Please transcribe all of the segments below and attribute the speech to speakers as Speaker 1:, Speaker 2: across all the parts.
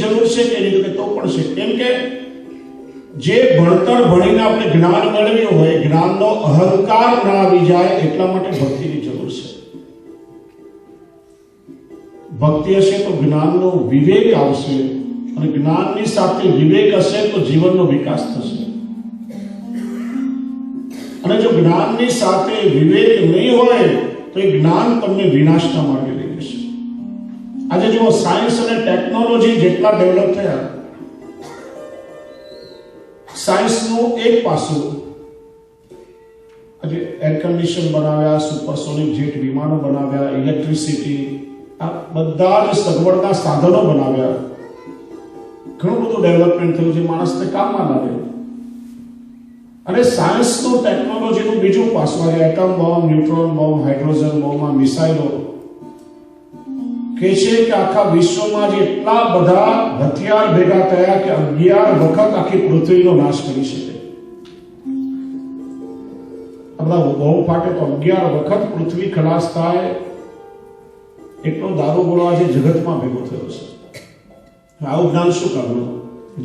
Speaker 1: જરૂર છે કે નહીં, તો પણ છે. કેમ કે જે ભણતર ભણીને આપણે જ્ઞાન મેળવ્યું હોય, જ્ઞાનનો અહંકાર ના આવી જાય એટલા માટે ભક્તિની જરૂર છે. ભક્તિ હશે તો જ્ઞાનનો વિવેક આવશે, અને જ્ઞાનની સાથે વિવેક હશે તો જીવનનો વિકાસ થશે. અને જો જ્ઞાનની સાથે વિવેક નહીં હોય તો એ જ્ઞાન તમને વિનાશના માર્ગે લઈ જશે. આજે જો સાયન્સ અને ટેકનોલોજી જેટલા ડેવલપ થયા, સાયન્સનું એક પાસું, આજે એર કન્ડિશન બનાવ્યા, સુપરસોનિક જેટ વિમાનો બનાવ્યા, ઇલેક્ટ્રિસિટી, આ બધા જ સગવડના સાધનો બનાવ્યા, ઘણું બધું ડેવલપમેન્ટ થયું છે, માણસને કામમાં લાગે. અને સાયન્સનું ટેકનોલોજીનું બીજું પાસું, આજે atom bomb, neutron bomb, hydrogen બોમ્બમાં મિસાઇલો કે છે કે આખા વિશ્વમાં જેટલા બધા હથિયાર ભેગા થયા કે 11 વખત આખી પૃથ્વીનો નાશ કરી શકે. આ બધા બોમ્બ ફાટે તો 11 વખત પૃથ્વી ખલાસ થાય, એટલો દારૂગોળો આજે જગતમાં ભેગો થયો છે. આવું જ્ઞાન શું કરવું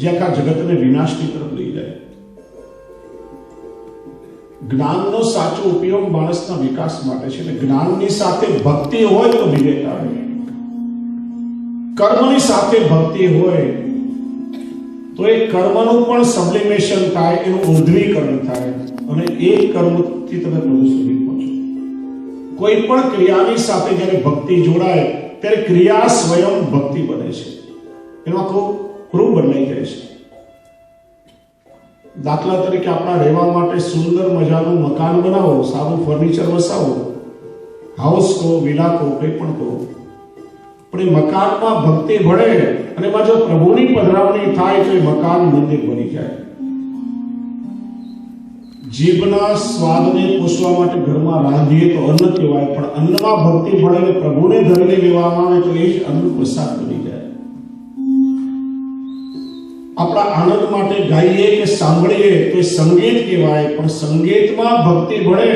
Speaker 1: જે આખા જગતને વિનાશની તરફ લઈ જાય? જ્ઞાનનો સાચો ઉપયોગ માણસના વિકાસ માટે છે. જ્ઞાનની સાથે ભક્તિ હોય તો વિવેક આવે, કર્મની સાથે ભક્તિ હોય તો એ કર્મનું પણ સબ્લિમેશન થાય, એનું ઉદ્ધવીકરણ થાય, અને એ કર્મથી તમે પ્રભુ સુધી પહોંચો. કોઈ પણ ક્રિયાની સાથે જ્યારે ભક્તિ જોડાય ત્યારે ક્રિયા સ્વયં ભક્તિ બને છે, એનો આખો રૂપ બદલાઈ જાય છે. દાખલા તરીકે આપણા રહેવા માટે સુંદર મજાનું મકાન બનાવો, સારું ફર્નિચર વસાવો, હાઉસ કહો, વિલા કહો, કંઈ પણ કહો, પણ એ મકાનમાં ભક્તિ ભળે અને એમાં જો પ્રભુની પધરામણી થાય તો એ મકાન મંદિર બની જાય. જીભના સ્વાદને પોષવા માટે ઘરમાં રાંધીએ તો અન્ન કહેવાય, પણ અન્નમાં ભક્તિ ભળે અને પ્રભુને ધરીને લેવામાં આવે તો એ જ અન્ન પ્રસાદ બની જાય. આપણા આનંદ માટે ગાઈએ કે સાંભળીએ તો એ સંગીત કહેવાય, પણ સંગીતમાં ભક્તિ ભળે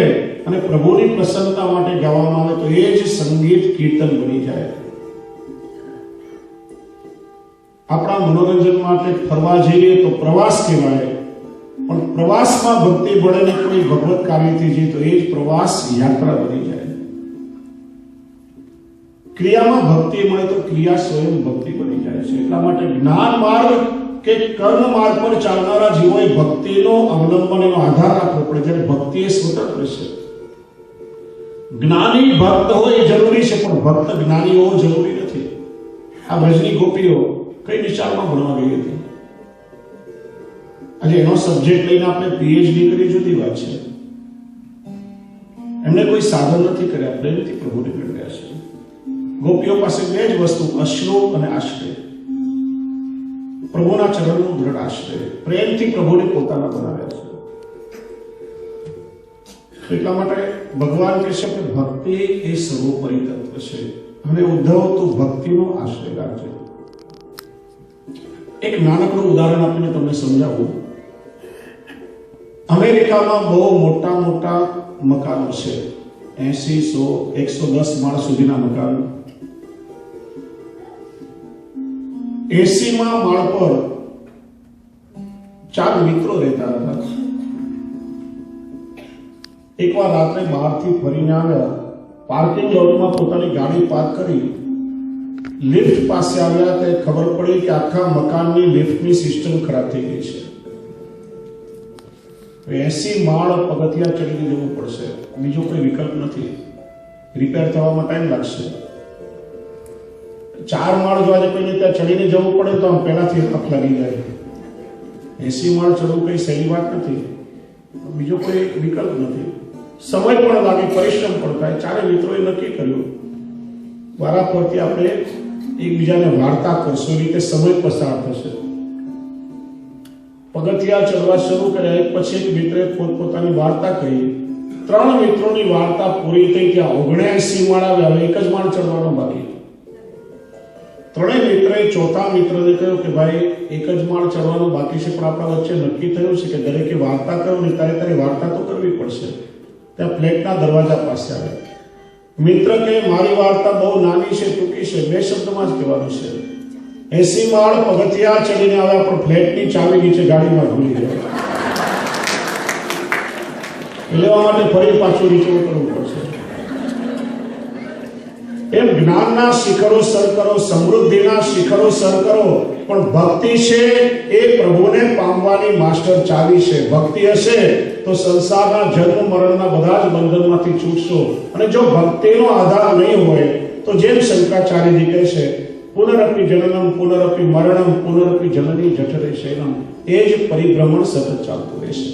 Speaker 1: અને પ્રભુની પ્રસન્નતા માટે ગાવામાં આવે તો એ જ સંગીત કીર્તન બની જાય. આપણા મનોરંજન માટે ફરવા જઈએ તો પ્રવાસ કહેવાય, પણ પ્રવાસમાં ભક્તિ ભળે ને કોઈ ભગવત કાર્યથી જઈએ તો એ જ પ્રવાસ યાત્રા બની જાય. ક્રિયામાં ભક્તિ મળે તો ક્રિયા સ્વયં ભક્તિ બની જાય છે. એટલા માટે જ્ઞાન માર્ગ કે કર્મ માર્ગ પર ચાલનારા જીવોએ ભક્તિનો અવલંબન, એનો આધાર રાખવો પડે. જ્યારે ભક્તિ એ સ્વતંત્ર છે. જ્ઞાની ભક્ત હોય એ જરૂરી છે, પણ ભક્ત જ્ઞાની હોવો જરૂરી નથી. આ વ્રજની ગોપીઓ કઈ વિચારમાં ભણવા ગઈ હતી? આજે એનો સબ્જેક્ટ લઈને આપણે પીએચડી કરી, જુદી વાત છે. એમને કોઈ સાધન નથી કર્યા, પ્રેમથી પ્રભુને મેળવ્યા છે. ગોપીઓ પાસે બે જ વસ્તુ, અશ્રુ અને આશ્રય. પ્રભુના ચરણનો દ્રઢ આશ્રય, પ્રેમથી પ્રભુને પોતાના બનાવ્યા છે. એટલા માટે ભગવાન કહે છે કે ભક્તિ એ સર્વોપરી તત્વ છે, અને ઉદ્ધવ તું ભક્તિનો આશ્રય રાખજે. એક નાનકડું ઉદાહરણ આપીને તમને સમજાવું. અમેરિકામાં બહુ મોટા મોટા મકાનો છે, 80, 100, 110 માળ સુધીના મકાનો. 80મા માળ પર 4 મિત્રો રહેતા હતા. એકવાર રાત્રે બહારથી ફરીને આવ્યા, પાર્કિંગ લોટમાં પોતાની ગાડી પાર્ક કરી લિફ્ટ પાસે આવ્યા તો ખબર પડી કે આખા મકાનની લિફ્ટની સિસ્ટમ ખરાબ થઈ ગઈ છે. 80 માળ પગથિયા ચડીને જવું પડશે, બીજો કોઈ વિકલ્પ નથી. રિપેર થવામાં ટાઈમ લાગશે. 4 માળ જો આજે કોઈને ત્યાં ચડીને જવું પડે તો આમ પહેલાથી હાથ લાગી જાય. 80 માળ ચડવું કઈ સહેલી વાત નથી, બીજો કોઈ વિકલ્પ નથી. સમય પણ લાગે, પરિશ્રમ પણ થાય. 4 મિત્રોએ નક્કી કર્યું વારાફરતી આપણે એકબીજાને વાર્તા કરશું, રીતે સમય પસાર થશે. પગથિયા ચડવા શરૂ કર્યા, એક પછી એક મિત્રે પોતપોતાની વાર્તા કહી. 3 મિત્રોની વાર્તા પૂરી થઈ, ત્યાં 79 માળ આવ્યા, હવે એક જ માળ ચડવાનો બાકી. 3 મિત્રએ ચોથા મિત્રને કહ્યું કે ભાઈ એક જ માળ ચડવાનું બાકી છે, પણ આપણા વચ્ચે નક્કી થયું છે કે દરેકે વાર્તા કરો ને તારે વાર્તા તો કરવી પડશે. ત્યાં ફ્લેટના દરવાજા પાસે આવે. મિત્ર કહે મારી વાર્તા બહુ નાની છે, ટૂંકી છે, 2 શબ્દમાં જ કહેવાનું છે. 80 માળ પગથિયા ચડીને આવ્યા પણ ફ્લેટની ચાવી નીચે ગાડીમાં ભૂલી ગયા. લેવા માટે ફરી પાછું નીચે ઉતરવું પડશે. એમ જ્ઞાનના શિખરો સર કરો, સમૃદ્ધિના શિખરો સર કરો, પણ ભક્તિ છે એ પ્રભુને પામવાની માસ્ટર ચાવી છે. ભક્તિ હશે તો સંસારના જન્મ મરણના બધા જ બંધનમાંથી છૂટશો. અને જો ભક્તિનો આધાર નહીં હોય તો જેમ શંકરાચાર્યજી કહે છે, પુનરપી જનનમ પુનરપી મરણમ પુનરપી જનની જઠરે શયનમ, એ જ પરિભ્રમણ સતત ચાલતું રહેશે.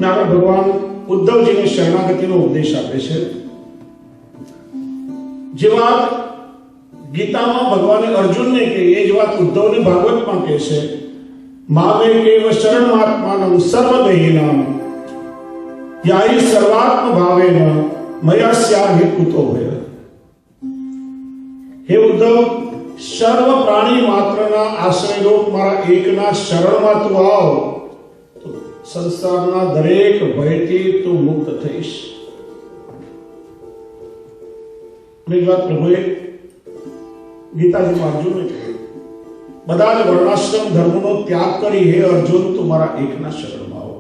Speaker 1: આગળ ભગવાન ઉદ્ધવજીને શરણાગતિનો ઉપદેશ આપે છે. જે વાત ગીતામાં ભગવાને અર્જુનને કહી એ જ વાત ઉદ્ધવને ભાગવતમાં કહે છે. માવે કેવ શરણમાત્માનમ સર્વદેહિનામ યાહી સર્વાત્મ ભાવેન મયા સ્યાહિ કુતો ભય. હે ઉદ્ધવ, સર્વ પ્રાણી માત્રના આશ્રયરૂપ મારા એકના શરણમાં તું આવ તો સંસારના દરેક ભયથી તું મુક્ત થઈશ. બીજી વાત પ્રભુએ ગીતાજીમાં અર્જુનને કહ્યું, બધા જ વર્ણાશ્રમ ધર્મનો ત્યાગ કરી હે અર્જુન તું મારા એકના શરણમાં આવો.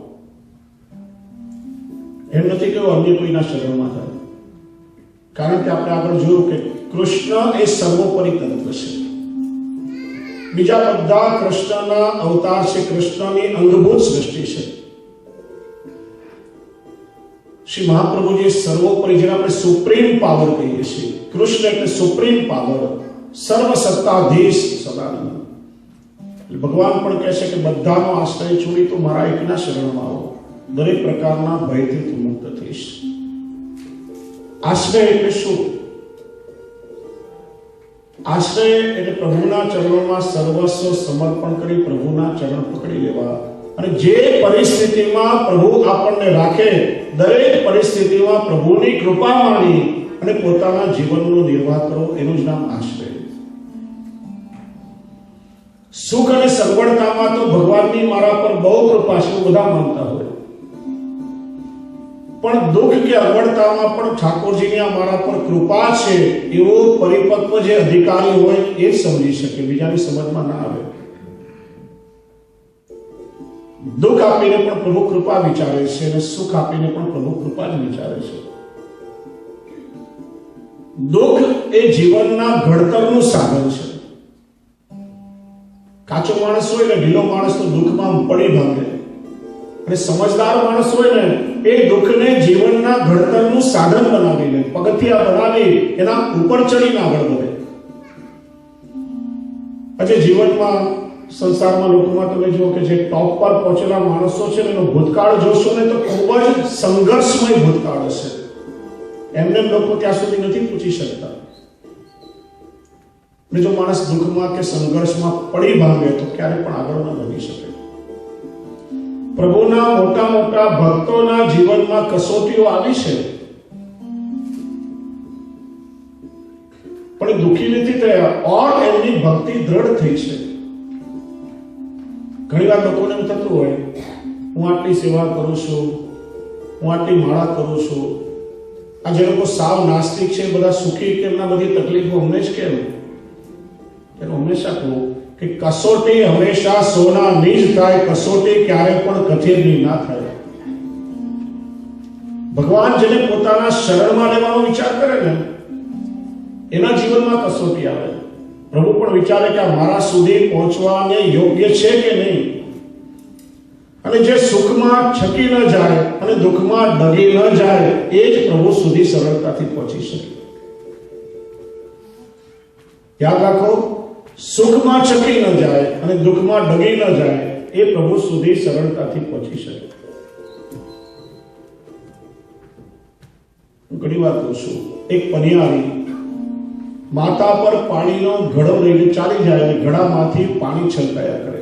Speaker 1: એમ નથી કહ્યું અન્ય કોઈના શરણમાં થાય, કારણ કે આપણે આગળ જોયું કે કૃષ્ણ એ સર્વોપરી તત્વ છે. બીજા બધા કૃષ્ણના અવતાર છે, કૃષ્ણની અંગભૂત સૃષ્ટિ છે. શ્રી મહાપ્રભુજી સર્વોપરી, જેને આપણે સુપ્રીમ પાવર કહીએ છીએ, કૃષ્ણ એટલે સુપ્રીમ પાવર, સર્વસત્તાધીશ સદાનંદ. ભગવાન પણ કહે છે કે બધાનો આશ્રય છોડી તો મારા એકના શરણમાં આવો, દરેક પ્રકારના ભયથી તું મુક્ત થઈશ. આશ્રય એટલે શું? આશ્રય એટલે પ્રભુના ચરણોમાં સર્વસ્વ સમર્પણ કરી પ્રભુના ચરણ પકડી લેવા, અને જે પરિસ્થિતિમાં પ્રભુ આપણને રાખે દરેક પરિસ્થિતિમાં પ્રભુની કૃપા માની અને પોતાના જીવનનો નિર્વાહ કરો, એનું જ નામ આશ્રય. સુખ અને સગવડતામાં તો ભગવાનની મારા પર બહુ કૃપા છે, બધા માનતા હોય, પણ દુઃખ કે અગવડતામાં પણ ઠાકોરજીની આ મારા પર કૃપા છે એવો પરિપક્વ જે અધિકારી હોય એ જ સમજી શકે, બીજાની સમજમાં ના આવે. દુઃખ આપીને પણ પ્રભુ કૃપા વિચારે છે અને સુખ આપીને પણ પ્રભુ કૃપા જ વિચારે છે. દુઃખ એ જીવનના ઘડતરનું સાધન છે. કાચો માણસ હોય ને, ઢીલો માણસ તો દુઃખમાં પડી ભાંગે, અને સમજદાર માણસ હોય ને એ દુઃખને જીવનના ઘડતરનું સાધન બનાવીને, પગથિયા બનાવી એના ઉપર ચડીને આગળ વધે. આજે જીવનમાં સંસારમાં લોકોમાં તમે જુઓ કે જે ટોપ પર પહોંચેલા માણસો છે ને, એનો ભૂતકાળ જોશો ને તો ખૂબ જ સંઘર્ષમય ભૂતકાળ હશે. એમને લોકો ત્યાં સુધી નથી પૂછી શકતા. અને જો માણસ દુઃખમાં કે સંઘર્ષમાં પડી ભાંગે તો ક્યારે પણ આગળ ન વધી શકે. પ્રભુના મોટા મોટા ભક્તોના જીવનમાં કસોટીઓ આવી છે, પણ દુઃખી નથી થયા, ઓર એમની ભક્તિ દ્રઢ થઈ છે. ઘણી વાર લોકોને એમ થતું હોય, હું આટલી સેવા કરું છું, હું આટલી માળા કરું છું, આ જે લોકો સાવ નાસ્તિક છે બધા સુખી કેમ, ના બધી તકલીફો અમને જ કેમ? એનું હંમેશા કહું કે કસોટી હંમેશા સોનાની જ થાય, કસોટી ક્યારે પણ કથિરની ના થાય. ભગવાન જેને પોતાના શરણમાં લેવાનો વિચાર કરે ને એના જીવનમાં કસોટી આવે. પ્રભુ પણ વિચારે કે આ મારા સુધી પહોંચવાને યોગ્ય છે કે નહીં. અને જે સુખમાં છકી ન જાય અને દુઃખમાં ડગી ન જાય એ જ પ્રભુ સુધી સરળતાથી પહોંચી શકે. યાદ રાખો, સુખમાં છકી ન જાય અને દુઃખમાં ડગી ન જાય એ પ્રભુ સુધી સરળતાથી પહોંચી શકે. હું ઘણી વાર કહું છું, એક પનિયારી માતા પર પાણીનો ઘડો લઈને ચાલી જાય અને ઘડામાંથી પાણી છલકાયા કરે.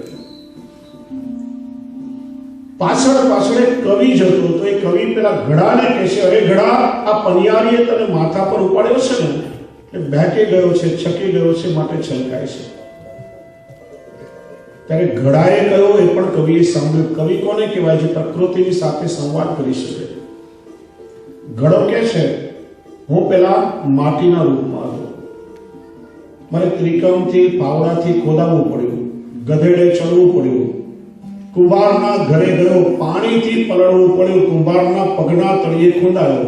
Speaker 1: પાછળ પાછળ એક કવિ જતો તો એ કવિ પેલા ઘડાને કહે છે, અરે ઘડા, આ પનિયારીએ તને માથા પર ઉપાડ્યો છે ને, એટલે બહેકી ગયો છે, છકી ગયો છે, માટે છલકાય છે. ત્યારે ઘડાએ કહ્યું, એ પણ કવિએ સાંભળ્યું. કવિ કોને કહેવાય? જે પ્રકૃતિની સાથે સંવાદ કરી શકે. ઘડો કે છે, હું પેલા માટીના રૂપમાં હતો, મને ત્રિકમથી પાવડાથી ખોદાવવું પડ્યું, ગધેડે ચડવું પડ્યું, કુંભારના ઘરે ગયો, પાણીથી પલળવું પડ્યું, કુંભારના પગના તળિયે ખોદાયો,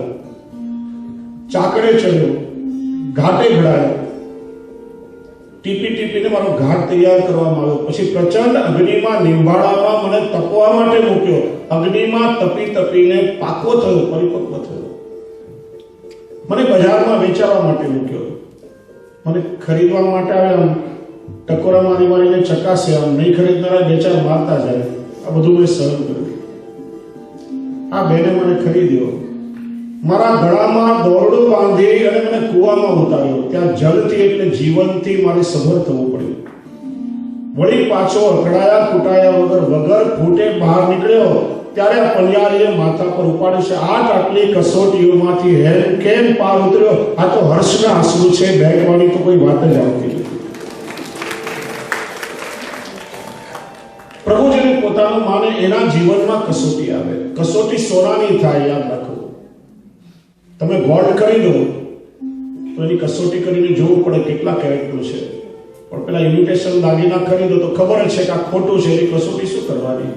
Speaker 1: ચાકડે ચડ્યો, ઘાટે ઘડાયો, ટીપી ટીપીને મારો ઘાટ તૈયાર કરવામાં આવ્યો. પછી પ્રચંડ અગ્નિમાં નિંભાળામાં મને તપવા માટે મૂક્યો. અગ્નિમાં તપી તપીને પાકો થયો, પરિપક્વ થયો. મને બજારમાં વેચાવા માટે મૂક્યો. મને ખરીદવા માટે આવ્યા, ટકોરા મારી મારીને ચકાસે, આમ નહીં ખરીદનારા બે ચાર મારતા જાય. આ બધું મેં સહન કર્યું. આ બેને મને ખરીદ્યો, મારા ગળામાં દોરડું બાંધી અને મને કૂવામાં ઉતાર્યો. ત્યાં જલથી એટલે જીવનથી મારે સભર થવું પડ્યું. વળી પાછો અકળાયા કૂટાયા વગર ફૂટે બહાર નીકળ્યો ત્યારે આ પલિયારીએ માથા પર ઉપાડ્યું છે, આટલી કસોટીઓમાંથી હેમ કેમ પાર ઉતર્યો? આ તો હર્ષના આંસુ છે, બેગવાળી તો કોઈ વાત જ આવતી નથી. પ્રભુ જેને પોતાનું માને એના જીવનમાં કસોટી આવે. કસોટી સોનાની થાય, યાદ રાખો. તમે ગોલ્ડ ખરીદો તો એની કસોટી કરીને જોવું પડે કેટલા કેરેટનું છે. પણ પેલા ઇમિટેશન દાગીના ખરીદો તો ખબર છે કે આ ખોટું છે, એની કસોટી શું કરવાની?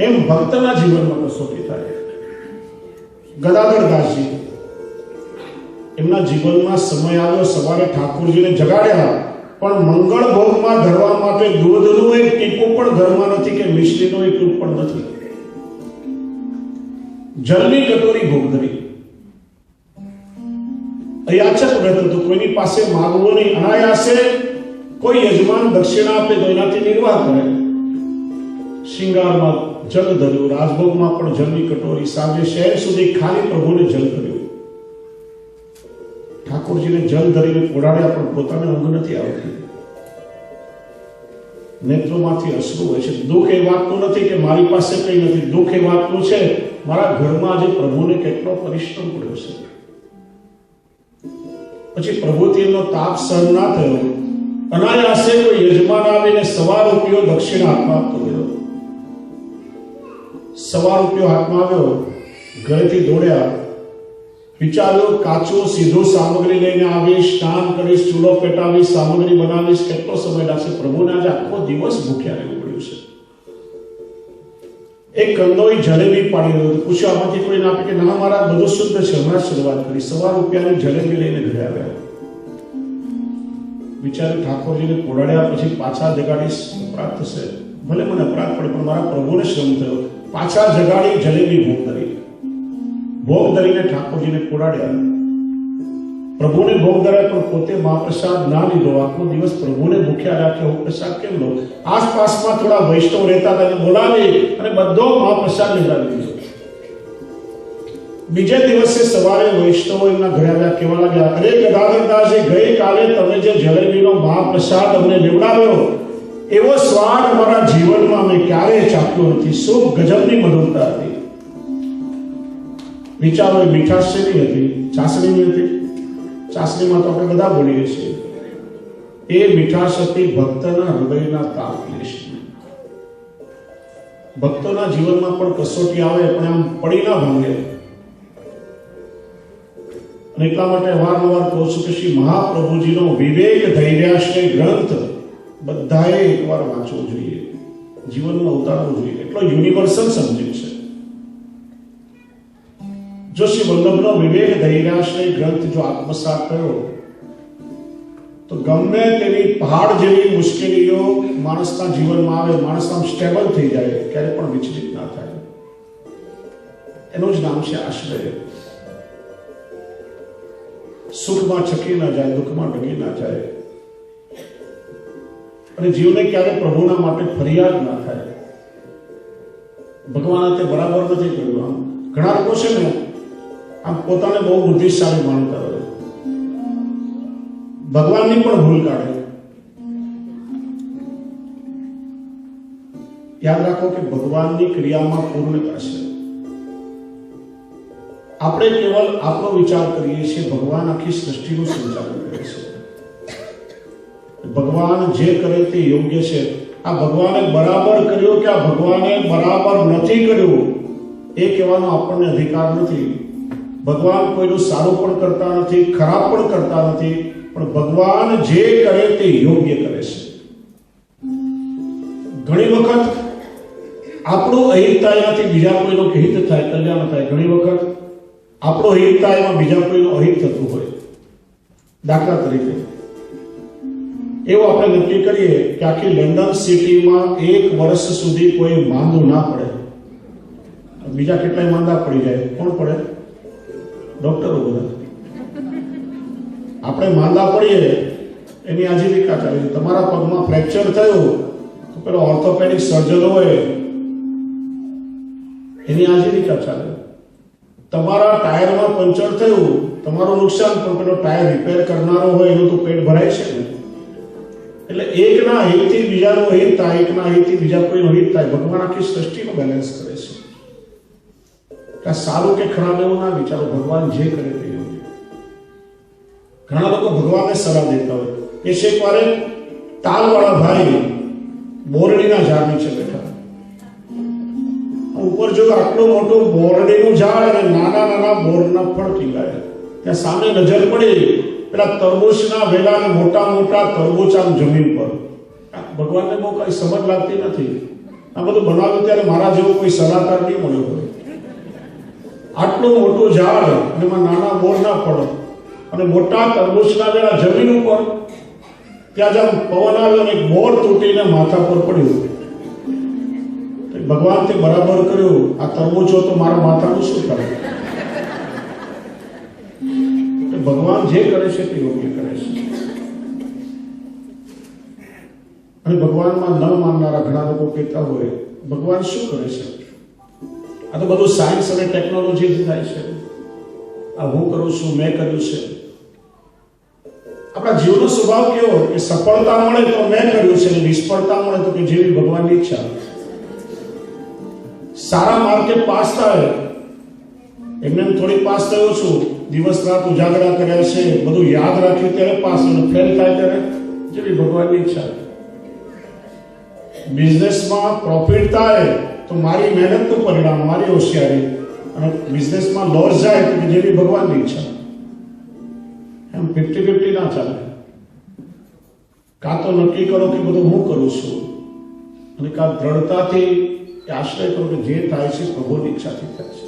Speaker 1: એમ ભક્તના જીવનમાં કસોટી થાય. ગદાધર દાસજી, એમના જીવનમાં સમય આવ્યો, સવારે ઠાકોરજીને જગાડ્યા, પણ મંગળ ભોગમાં ધરવા માટે દૂધનું એક ટીપું પણ ઘરમાં નથી કે મિશ્રીનું એક ટીપું પણ નથી. જલની કટોરી ભોગ ધરી. અયાચક વ્રત હતું, કોઈની પાસે માગવો નહીં. અનાયાસે કોઈ યજમાન દક્ષિણા આપે તો એનાથી નિર્વાહ કરે. શિંગારમાં જલ ધર્યું, રાજભોગમાં પણ જલની કટોરી. સાંજે શહેર સુધી ખાલી પ્રભુને જલ કર્યું. ઠાકોરજીને જલ ધરીને પોડાડ્યા, પણ પોતાને ઊંઘ નથી આવતી. નેત્રોમાંથી અશ્રુ હોય છે. દુઃખ એ વાતનું નથી કે મારી પાસે કંઈ નથી. દુઃખ એ વાતનું છે મારા ઘરમાં આજે પ્રભુને કેટલો પરિશ્રમ પડ્યો છે. પછી પ્રભુથી એમનો તાપ સહન ના થયો. અનાયાસે કોઈ યજમાન આવીને ₹1.25 દક્ષિણા હાથમાં આપતો ગયો. ₹1.25 હાથમાં આવ્યો, ઘરેથી દોડ્યા. વિચાર્યો કાચું સીધું સામગ્રી લઈને આવીશ, સ્નાન કરીશ, ચૂલો પેટાવીશ, સામગ્રી બનાવીશ, કેટલો સમય લાગશે? પ્રભુને આજે આખો દિવસ ભૂખ્યા રહેવું પડ્યું છે. એક કંદોઈ જલેબી પાડી રહ્યો હતો. પૂછ્યું આમાંથી કોઈ ના આપે કે ના મારા બધું શુદ્ધ છે, હમણાં શરૂઆત કરી. ₹1.25 જલેબી લઈને ઘરે આવ્યા. વિચારે ઠાકોરજીને પોડાડ્યા, પછી પાછા જગાડીશ, અપરાધ થશે. ભલે મને અપરાધ પડે, પણ મારા પ્રભુને શ્રમ થયો. પાછા જગાડી જલેબી ભોગ ધરી. ભોગ ધરીને ઠાકોરજીને પોડાડ્યા. પ્રભુને ભોગ ધરાય, પણ પોતે મહાપ્રસાદ ના લીધો. આખો દિવસ પ્રભુને ભૂખ્યા રાખ્યો. પ્રસાદ કેમ લો? આસપાસમાં થોડા વૈષ્ણવ રહેતા હતા, એને બોલાવી અને બધો મહાપ્રસાદ લીધો. બીજે દિવસે સવારે વૈષ્ણવો એમના ઘરે આવ્યા, કહેવા લાગ્યા, અરે ગદાધરદાસજી, ગઈકાલે તમે જે જલેબીનો મહાપ્રસાદ અમને લેવડાવ્યો, એવો સ્વાદ અમારા જીવનમાં અમે ક્યારેય ચાખ્યો નથી. શું ગજબની મધુરતા હતી! વિચારો, એ મીઠાશ શેની હતી? ચાસણીની હતી. ચાસણીમાં તો આપણે બધા બોલીએ છીએ. એ મીઠાશ હતી ભક્તના હૃદયના તાપ ક્લેશની. ભક્તોના જીવનમાં પણ કસોટી આવે, પણ આમ પડી ના ભાંગે. અને એટલા માટે વારંવાર કહું છું કે શ્રી મહાપ્રભુજીનો વિવેક ધૈર્યાશ્રય ગ્રંથ બધાએ એકવાર વાંચવો જોઈએ, જીવનમાં ઉતારવો જોઈએ. એટલો યુનિવર્સલ સબ્જેક્ટ છે. જો શ્રી વલ્લભનો વિવેક ધૈર્યાશ્રય ગ્રંથ જો આત્મસાત કર્યો તો ગમે તેવી પહાડ જેવી મુશ્કેલીઓ માણસના જીવનમાં આવે, માણસ આમ સ્ટેબલ થઈ જાય, ક્યારે પણ વિચલિત ના થાય. એનું જ નામ છે આશ્રય. સુખમાં છકી ના જાય, દુઃખમાં ડગી ના જાય, અને જીવને ક્યારે પ્રભુના માટે ફરિયાદ ના થાય. ભગવાન તે બરાબર નથી કર્યું. આમ ઘણા લોકો છે ને, આમ પોતાને બહુ બુદ્ધિશાળી માનતા હોય, ભગવાનની પણ ભૂલ કાઢે. યાદ રાખો કે ભગવાનની ક્રિયામાં પૂર્ણતા છે. આપણે કેવલ આપણો વિચાર કરીએ છીએ, ભગવાન આખી સૃષ્ટિનું સંચાલન કરે છે. ભગવાન જે કરે તે યોગ્ય છે. આ ભગવાને બરાબર કર્યો કે આ ભગવાને બરાબર નથી કર્યું એ કહેવાનો આપણને અધિકાર નથી. ભગવાન કોઈનું સારું પણ કરતા નથી, ખરાબ પણ કરતા નથી. પણ ભગવાન જે કરે તે યોગ્ય કરે છે. ઘણી વખત આપણું અહિત થાય એનાથી બીજા કોઈનો હિત થાય, કલ્યાણ થાય. ઘણી વખત આપણો હિત થાય એમાં બીજા કોઈનું અહિત થતું હોય. દાખલા તરીકે એવું આપણે નક્કી કરીએ કે આખી લંડન સિટીમાં 1 વર્ષ સુધી કોઈ માંદું ના પડે. બીજા કેટલાય માંદા પડી જાય. કોણ પડે? ડોક્ટરો બધા. આપણે માંદા પડીએ એની આજીવિકા ચાલે છે. તમારા પગમાં ફ્રેક્ચર થયું તો પેલો ઓર્થોપેડિક સર્જન હોય એની આજીવિકા ચાલે. તમારા ટાયરમાં પંચર થયું, તમારું નુકસાન, પણ પેલો ટાયર રિપેર કરનારો હોય એનું તો પેટ ભરાય છે ને. એટલે એકના હિતથી બીજાનું હિત થાય, એકના હિતથી બીજા કોઈનું હિત થાય. ભગવાન આખી સૃષ્ટિનું બેલેન્સ કરે છે. કે સારું કે ખરાબ એવું ના વિચારો, ભગવાન જે કરે તે યોગ્ય. ઘણા લોકો ભગવાનને સલાહ દેતા હોય કે છે એકવારે તાલવાળા ભાઈ બોરડીના ઝાડ નીચે બેઠા. ઉપર જો આટલું મોટું બોરડીનું ઝાડ અને નાના નાના બોરના ફળ પીગાય. ત્યાં સામે નજર પડી પેલા તરબૂચના વેલા અને મોટા મોટા તરબૂચ આમ જમીન પર. ભગવાનને બહુ કઈ સમજ લાગતી નથી. આ બધું બનાવ્યું ત્યારે મારા જેવો કોઈ સલાહકાર નહીં મળ્યો હોય. આટલું મોટું ઝાડ અને એમાં નાના બોરના ફળ અને મોટા તરબૂચના વેલા જમીન ઉપર. ત્યાં જેમ પવન આવ્યો અને બોર તૂટીને માથા પર પડ્યું. ભગવાન તે બરાબર કર્યું. આ તરબૂચો તો મારા માથાનું શું કરે? ભગવાન જે કરે છે તે યોગ્ય કરે છે. અને ભગવાનમાં ન માનનારા ઘણા લોકો કહેતા હોય ભગવાન શું કરે છે? આ તો બધું સાયન્સ અને ટેકનોલોજીથી થાય છે. આ હું કરું છું, મેં કર્યું છે. આપણા જીવનનો સ્વભાવ કેવો કે સફળતા મળે તો મેં કર્યું છે, અને નિષ્ફળતા મળે તો કે જેવી ભગવાનની ઈચ્છા. સારા માર્કે પાસ થાય એમને થોડી પાસ થયો છું, દિવસ રાત ઉજાગરા કર્યા છે, બધું યાદ રાખ્યું ત્યારે પાસ, અને ફેલ થાય ત્યારે જેવી ભગવાનની ઈચ્છા. બિઝનેસમાં પ્રોફિટ થાય તો મારી મહેનતનું પરિણામ, મારી હોશિયારી, અને બિઝનેસમાં લોસ જાય તો જેવી ભગવાનની ઈચ્છા. એમ 50-50 ના ચાલે. કાં તો નક્કી કરો કે બધું હું કરું છું, અને કાં દ્રઢતાથી આશ્રય કરો કે જે થાય છે પ્રભુની ઈચ્છાથી થાય છે.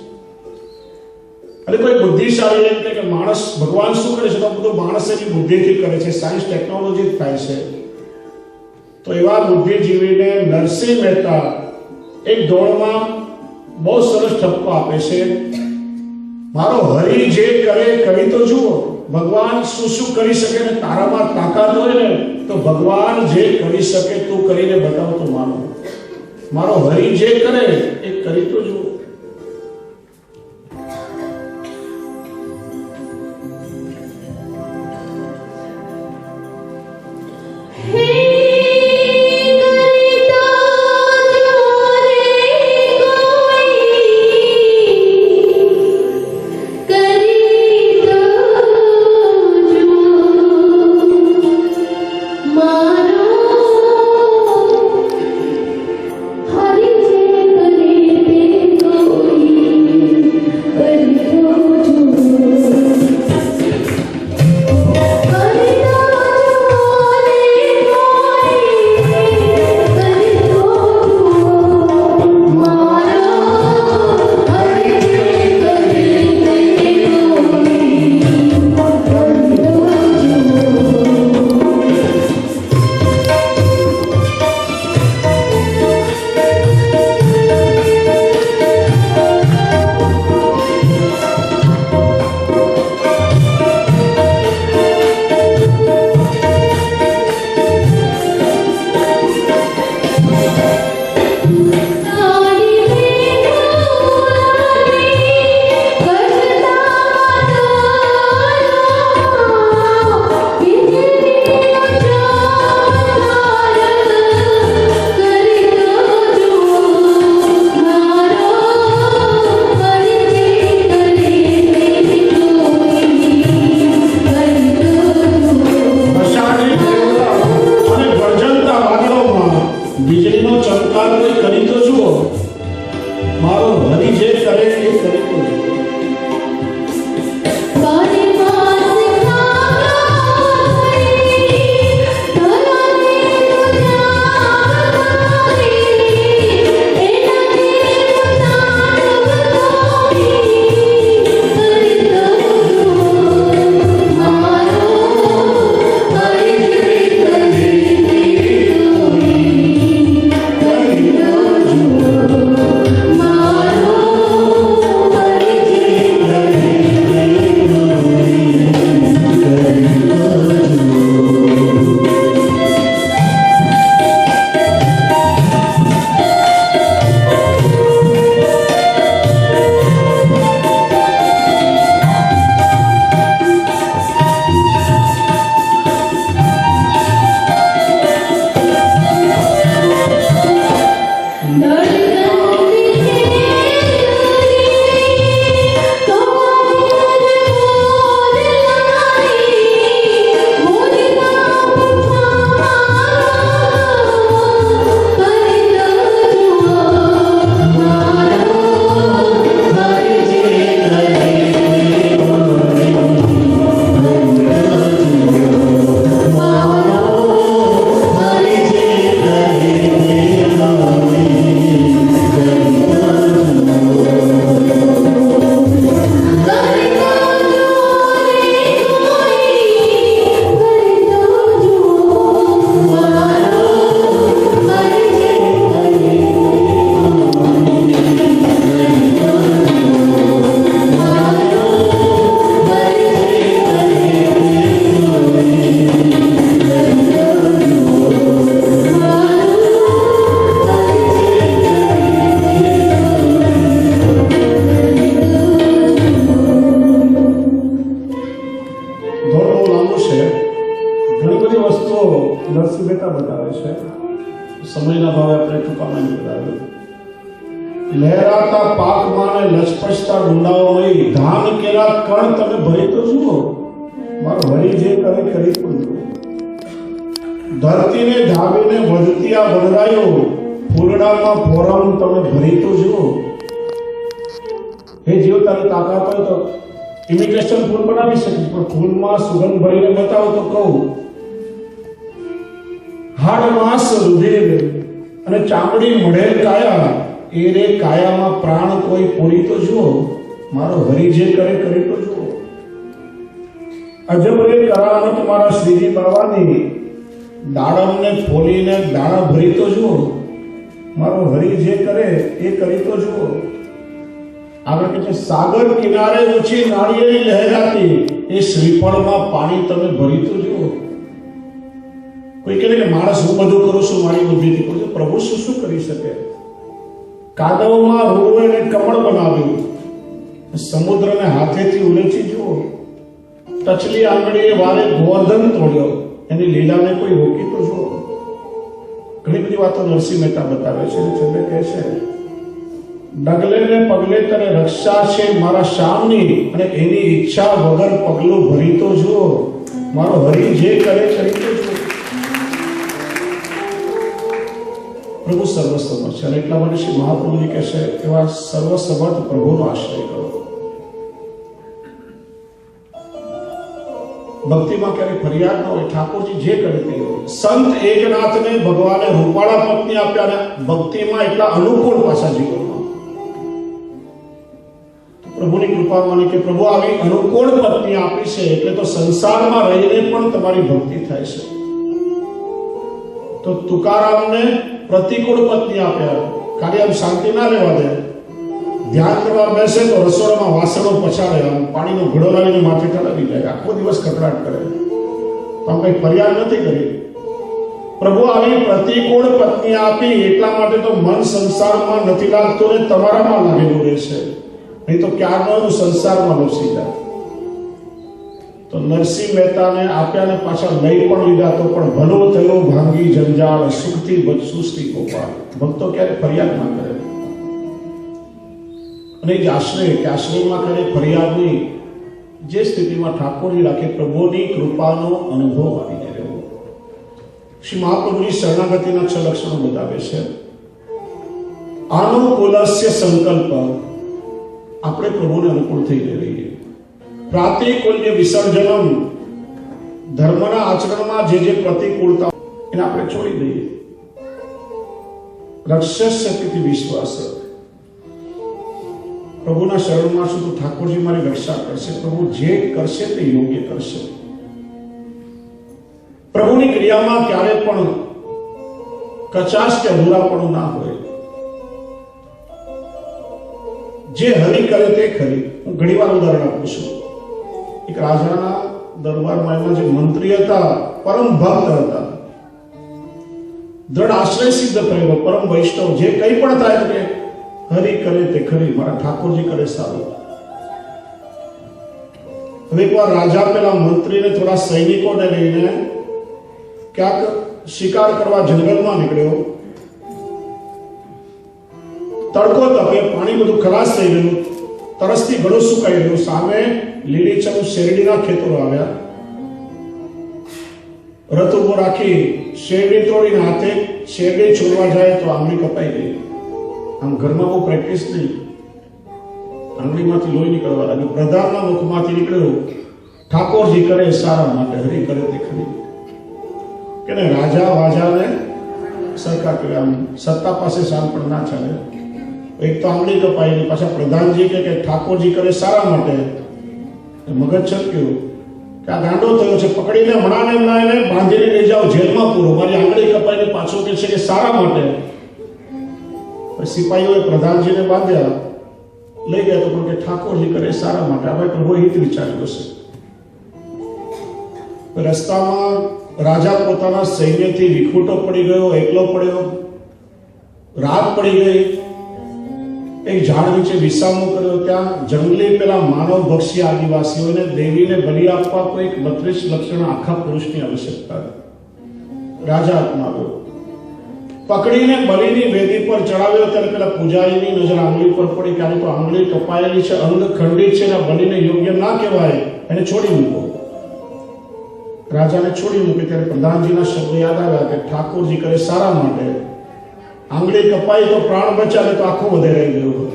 Speaker 1: અને કોઈ બુદ્ધિશાળી એમ કે માણસ ભગવાન શું કરે છે તો બધું માણસ એની બુદ્ધિથી કરે છે, સાયન્સ ટેકનોલોજી થાય છે. તો એવા બુદ્ધિજીવીને નરસિંહ મહેતા એક દોડમાં બહુ સરસ ઠપકો આપે છે. મારો હરિ જે કરે કરી તો જુઓ, ભગવાન શું શું કરી શકે ને તારામાં તાકાત હોય ને તો ભગવાન જે કરી શકે તું કરીને બતાવ તો માનો. મારો હરિ જે કરે એ કરી તો જુઓ. નરસિંહ મહેતા બતાવે છે, સમયના ભાવે આપણે ટૂંકામાં બતાવ્યું. લહેરાતા પાકમાં ને લચપચતા ડુંડાઓમાં ધાન કેરા કણ તમે ભરી તો જુઓ, મારો હરી જે કરે કરી પણ જુઓ. ધરતીને ધાવીને વધતી આ વનરાયો ફૂલડામાં ફોરાનું તમે ભરી તો જુઓ. હે જીવ, તારી તાકાત હોય તો ઇમિટેશન ફૂલ બનાવી શકીશ, પણ ફૂલમાં સુગંધ ભરીને બતાવો તો કહું. હાડ માંસ રુધિર અને ચામડી મળેલ કાયા, એ રે કાયામાં પ્રાણ કોઈ પૂરી તો જુઓ, મારો હરી જે કરે કરી તો જુઓ. અજબ રે કરામત મારા શ્રીજી બાવાની, દાડમને ફોલીને દાણા ભરી તો જુઓ, મારો હરી જે કરે એ કરી તો જુઓ. આગળ કે છે સાગર કિનારે ઊંચી નાળિયેરી લહેરાતી, એ શ્રીફળમાં પાણી તમે ભરી તો જુઓ. કોઈ કહે કે માણસ હું બધું કરું છું મારી બુદ્ધિથી કરું છું, પ્રભુ શું શું કરી શકે. કાદવમાં રોડવે કમળ બનાવ્યું, સમુદ્રને હાથેથી ઉલેચી જુઓ. ટચલી આંગળીએ વારે ગોવર્ધન તોડ્યો, એની લીલાને કોઈ રોકી તો જુઓ. ઘણી બધી વાતો નરસિંહ મહેતા બતાવે છે. છેલ્લે કહે છે ડગલે ને પગલે તને રક્ષા છે મારા શ્યામની, અને એની ઈચ્છા વગર પગલું ભરી તો જુઓ, મારો હરી જે કરે કરી તો જુઓ. પ્રભુ સર્વસમર્થ છે, અને એટલા માટે શ્રી મહાપ્રભુજી કહે છે એવા સર્વસમર્થ પ્રભુનો આશ્રય કરો. ભક્તિમાં ક્યારેક ફરિયાદ ન હોય, ઠાકોરજી જે કરે તે હોય. સંત એકનાથને ભગવાને રૂપાળા પત્ની આપ્યા, અને ભક્તિમાં એટલા અનુકૂળ પાછા જીવનમાં. પ્રભુની કૃપા માની કે પ્રભુ આવી અનુકૂળ પત્ની આપી છે, એટલે તો સંસારમાં રહીને પણ તમારી ભક્તિ થાય છે. તો તુકારામને પ્રતિકૂળ પત્ની આપ્યા, કાર્ય શાંતિ ના લેવા દે. ધ્યાન કરવા બેસે તો રસોડામાં વાસણો પછાડે, પાણીનો ઘડો લાવીને માથે ચડાવી જાય, આખો દિવસ કકડાટ કરે. તો આમ કઈ ફરિયાદ નથી કરી. પ્રભુ આવી પ્રતિકૂળ પત્ની આપી એટલા માટે તો મન સંસારમાં નથી લાગતું ને તમારામાં લાગેલું રહેશે, નહીં તો ક્યારનો સંસારમાં લપસી જાય. તો નરસિંહ મહેતાને આપ્યા ને પાછા લઈ પણ લીધા, તો પણ ભલો થયો ભાંગી જંજાળ, સુખથી બચશું શ્રી ગોપાલ. ભક્તો ક્યારે ફરિયાદ ના કરે, અને જે આશ્રય કે આશ્રયમાં ક્યારે ફરિયાદ નહીં. જે સ્થિતિમાં ઠાકોરજી રાખે, પ્રભુની કૃપાનો અનુભવ આવી જાય. શ્રી મહાપ્રભુની શરણાગતિના 6 લક્ષણો બતાવે છે. અનુકૂલસ્ય સંકલ્પ, આપણે પ્રભુને અનુકૂળ થઈ રહીએ. પ્રાતિકૂલ્ય વિસર્જનમ, ધર્મના આચરણમાં જે પ્રતિકૂળતા એને આપણે છોડી દઈએ. રક્ષસ્યતિ વિશ્વાસ, પ્રભુના શરણમાં છું તો ઠાકોરજી મારી રક્ષા કરશે, પ્રભુ જે કરશે તે યોગ્ય કરશે. પ્રભુની ક્રિયામાં ક્યારે પણ કચાશ કે અધૂરાપણું ના હોય. જે હરી કરે તે ખરી. હું ઘણી વાર ઉદાહરણ આપું છું. એક રાજાના દરબારમાં એમાં જે મંત્રી હતા, પરમ ભક્ત હતા, દ્રઢ આશ્રય સિદ્ધ થયેલો, પરમ વૈષ્ણવ. જે કંઈ પણ થાય કે હરી કરે તે ખરી, મારા ઠાકોરજી કરે સારું. હવે એકવાર રાજા પેલા મંત્રીને થોડા સૈનિકોને લઈને ક્યાંક શિકાર કરવા જંગલમાં નીકળ્યો. તડકો તપે, પાણી બધું ખલાસ થઈ ગયું, તરસથી ઘણું સુકાઈ ગયું. સામે લીલીછમ શેરડીના ખેતરો આવ્યા. રથ ઉભો રાખી શેરડી તોડીને હાથે શેરડી છોડવા જાય તો આંગળી કપાઈ ગઈ. આમ ઘરમાં બહુ પ્રેક્ટિસ નહીં, આંગળીમાંથી લોહી નીકળવા લાગ્યું. પ્રધાનના મુખમાંથી નીકળ્યું, ઠાકોરજી કરે સારા માટે, હરી કરે તે ખરી. કે રાજા વાજાને સરકાર કરે, આમ સત્તા પાસે શાન પણ ના ચાલે. એક તો આંગળી કપાઈ, પાછા પ્રધાનજી કે ઠાકોરજી કરે સારા માટે. મગજ છટક્યું કે આ ગાંડો થયો છે, પકડીને હમણાને લાવીને બાંધીને લઈ જાઓ જેલમાં પૂરો. મારી આંગળી કપાઈને પાછો કે છે કે સારા માટે. સિપાહીઓએ પ્રધાનજીને બાંધ્યા, લઈ ગયા તો પણ કે ઠાકોરજી કરે સારા માટે. હવે પ્રભુ હિત વિચાર્યું હશે. રસ્તામાં રાજા પોતાના સૈન્યથી વિખૂટો પડી ગયો, એકલો પડ્યો. રાત પડી ગઈ. એક ઝાડ નીચે વિસામો કર્યો. ત્યાં જંગલી પેલા માનવ ભક્ષી આદિવાસીઓને દેવીને બલિ આપવા કોઈ 32 લક્ષણ આખા પુરુષની આવશ્યકતા હતી. રાજા હાથમાં આવ્યો, પકડીને બલિની વેદી પર ચડાવ્યો. ત્યારે પેલા પૂજારીની નજર આંગળી પર પડી કે તો આંગળી કપાયેલી છે, અંગ ખંડિત છે, બલિને યોગ્ય ના કહેવાય, એને છોડી મૂકો. રાજાને છોડી મૂકી. ત્યારે પ્રધાનજીના શબ્દો યાદ આવ્યા કે ઠાકોરજી કરે સારા માટે, આંગળી કપાઈ તો પ્રાણ બચાવે તો આખું વધે રહી ગયું.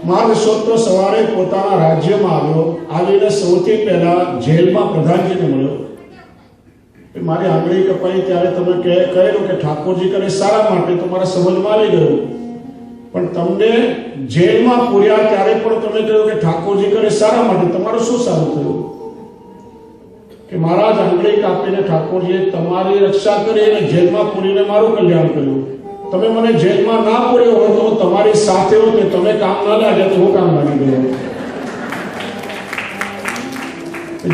Speaker 1: માર્ગ શોધતો સવારે પોતાના રાજ્યમાં આવ્યો. આવીને સૌથી પહેલા જેલમાં પ્રધાનજીને મળ્યો. મારી આંગળી કપાઈ ત્યારે તમે કહેલું કે ઠાકોરજી કરે સારા માટે, તો મારા સમજમાં આવી ગયું. પણ તમને જેલમાં પૂર્યા ત્યારે પણ તમે કહ્યું કે ઠાકોરજી કરે સારા માટે, તમારું શું સારું થયું? કે મહારાજ આંગળી કાપીને ઠાકોરજીએ તમારી રક્ષા કરી અને જેલમાં પૂરીને મારું કલ્યાણ કર્યું. તમે મને જેલમાં ના પૂર્યો હોય તો તમારી સાથે હોત ને તમે કામ ના લાગ્યા તો હું કામ લાગી ગયો.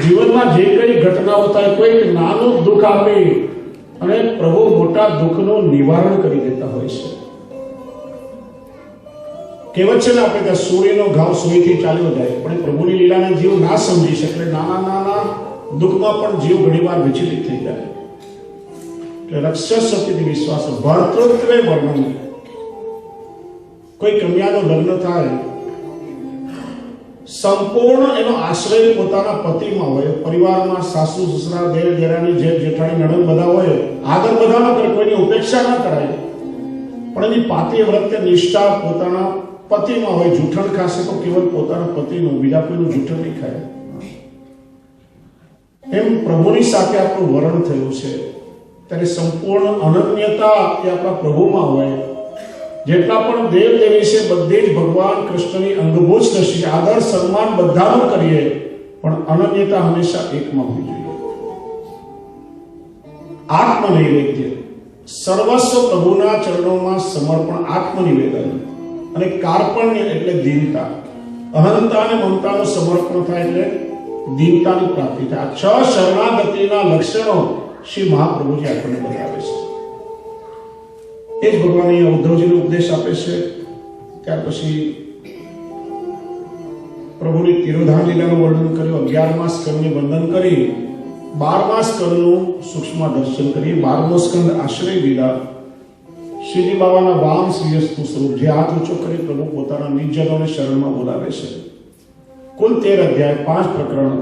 Speaker 1: જીવનમાં જે કઈ ઘટનાઓ થાય, કોઈક નાનું દુઃખ આપી અને પ્રભુ મોટા દુઃખનું નિવારણ કરી દેતા હોય છે. કહેવત છે ને આપણે ત્યાં સૂર્યનો ઘાવ સૂઈથી ચાલ્યો જાય, પણ પ્રભુની લીલાને જીવ ના સમજી શકે. નાના નાના દુઃખમાં પણ જીવ ઘણીવાર વિચલિત થઈ જાય. રક્ષસતી વિશ્વાસ, ભર્તૃત્વે વર્ણન. કોઈ કન્યાનું લગ્ન થાય, સંપૂર્ણ એનો આશ્રય પોતાના પતિમાં હોય. પરિવારમાં સાસુ સસરા દેર દેરાણી જેઠ જેઠાણી નણંદ બધા હોય, આગળ બધા ન કરે, કોઈની ઉપેક્ષા ના કરાય, પણ એની પાતી વ્રતે નિષ્ઠા પોતાના પતિમાં હોય. જૂઠણ ખાશે તો કેવલ પોતાના પતિનું, બીજા કોઈનું જૂઠણ નહીં ખાય. એમ પ્રભુની સાથે આપણું વરણ થયું છે. ત્યારે સંપૂર્ણ અનન્યતા એ આપણા પ્રભુમાં હોય. જેટલા પણ દેવ દેવી છે બધી જ ભગવાન કૃષ્ણની અંગભૂત દ્રષ્ટિ, આદર સન્માન બધાનો કરીએ, પણ અનન્યતા હંમેશા એકમાં હોવી જોઈએ. આત્મનૈવેદ્ય, સર્વસ્વ પ્રભુના ચરણોમાં સમર્પણ, આત્મનિવેદન. અને કાર્પણ્ય એટલે દીનતા. અહંતા અને મમતાનું સમર્પણ થાય એટલે દીનતાની પ્રાપ્તિ થાય. 6 શરણાગતિના લક્ષણો શ્રી મહાપ્રભુજી આપણને બતાવે છે. એ જ ભગવાન અહીંયા ઉદ્ધવજીને ઉપદેશ આપે છે. ત્યાર પછી પ્રભુની તિરોધાન લીલાનું વર્ણન કર્યું. 11મા સ્કંદને વંદન કરી 12મા સ્કંદનું સૂક્ષ્મ દર્શન કરી. 12મો સ્કંદ આશ્રય લીલા. શ્રીજી બાબાના વામ શ્રીયસ્તુ સ્વરૂપ, જે હાથ ઊંચો કરી પ્રભુ પોતાના નિજજનોને શરણમાં બોલાવે છે. કુલ 13 અધ્યાય, 5 પ્રકરણ.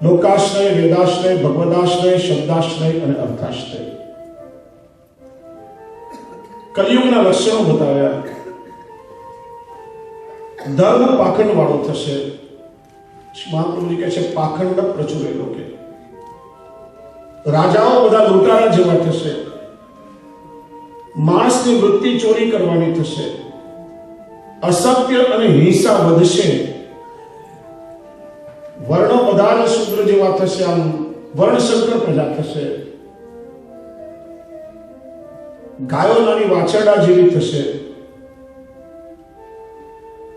Speaker 1: લોકાશ્રય, વેદાશ્રય, ભગવદાશ્રય, શબ્દાશ્રય અને અર્થાશ્રય. કલિયુગના લક્ષણો બતાવ્યા. ધર્મ પાખંડ વાળો થશે. મહાપ્રભુજી કહે છે પાખંડ પ્રચુરે લોકે. રાજાઓ બધા લૂંટારા જેવા થશે. માણસની વૃત્તિ ચોરી કરવાની થશે. અસત્ય અને હિંસા વધશે. વર્ણો બધા જ શૂદ્ર જેવા થશે. આમ વર્ણશંકર પ્રજા થશે. ગાયો નાની વાછરડા જેવી થશે.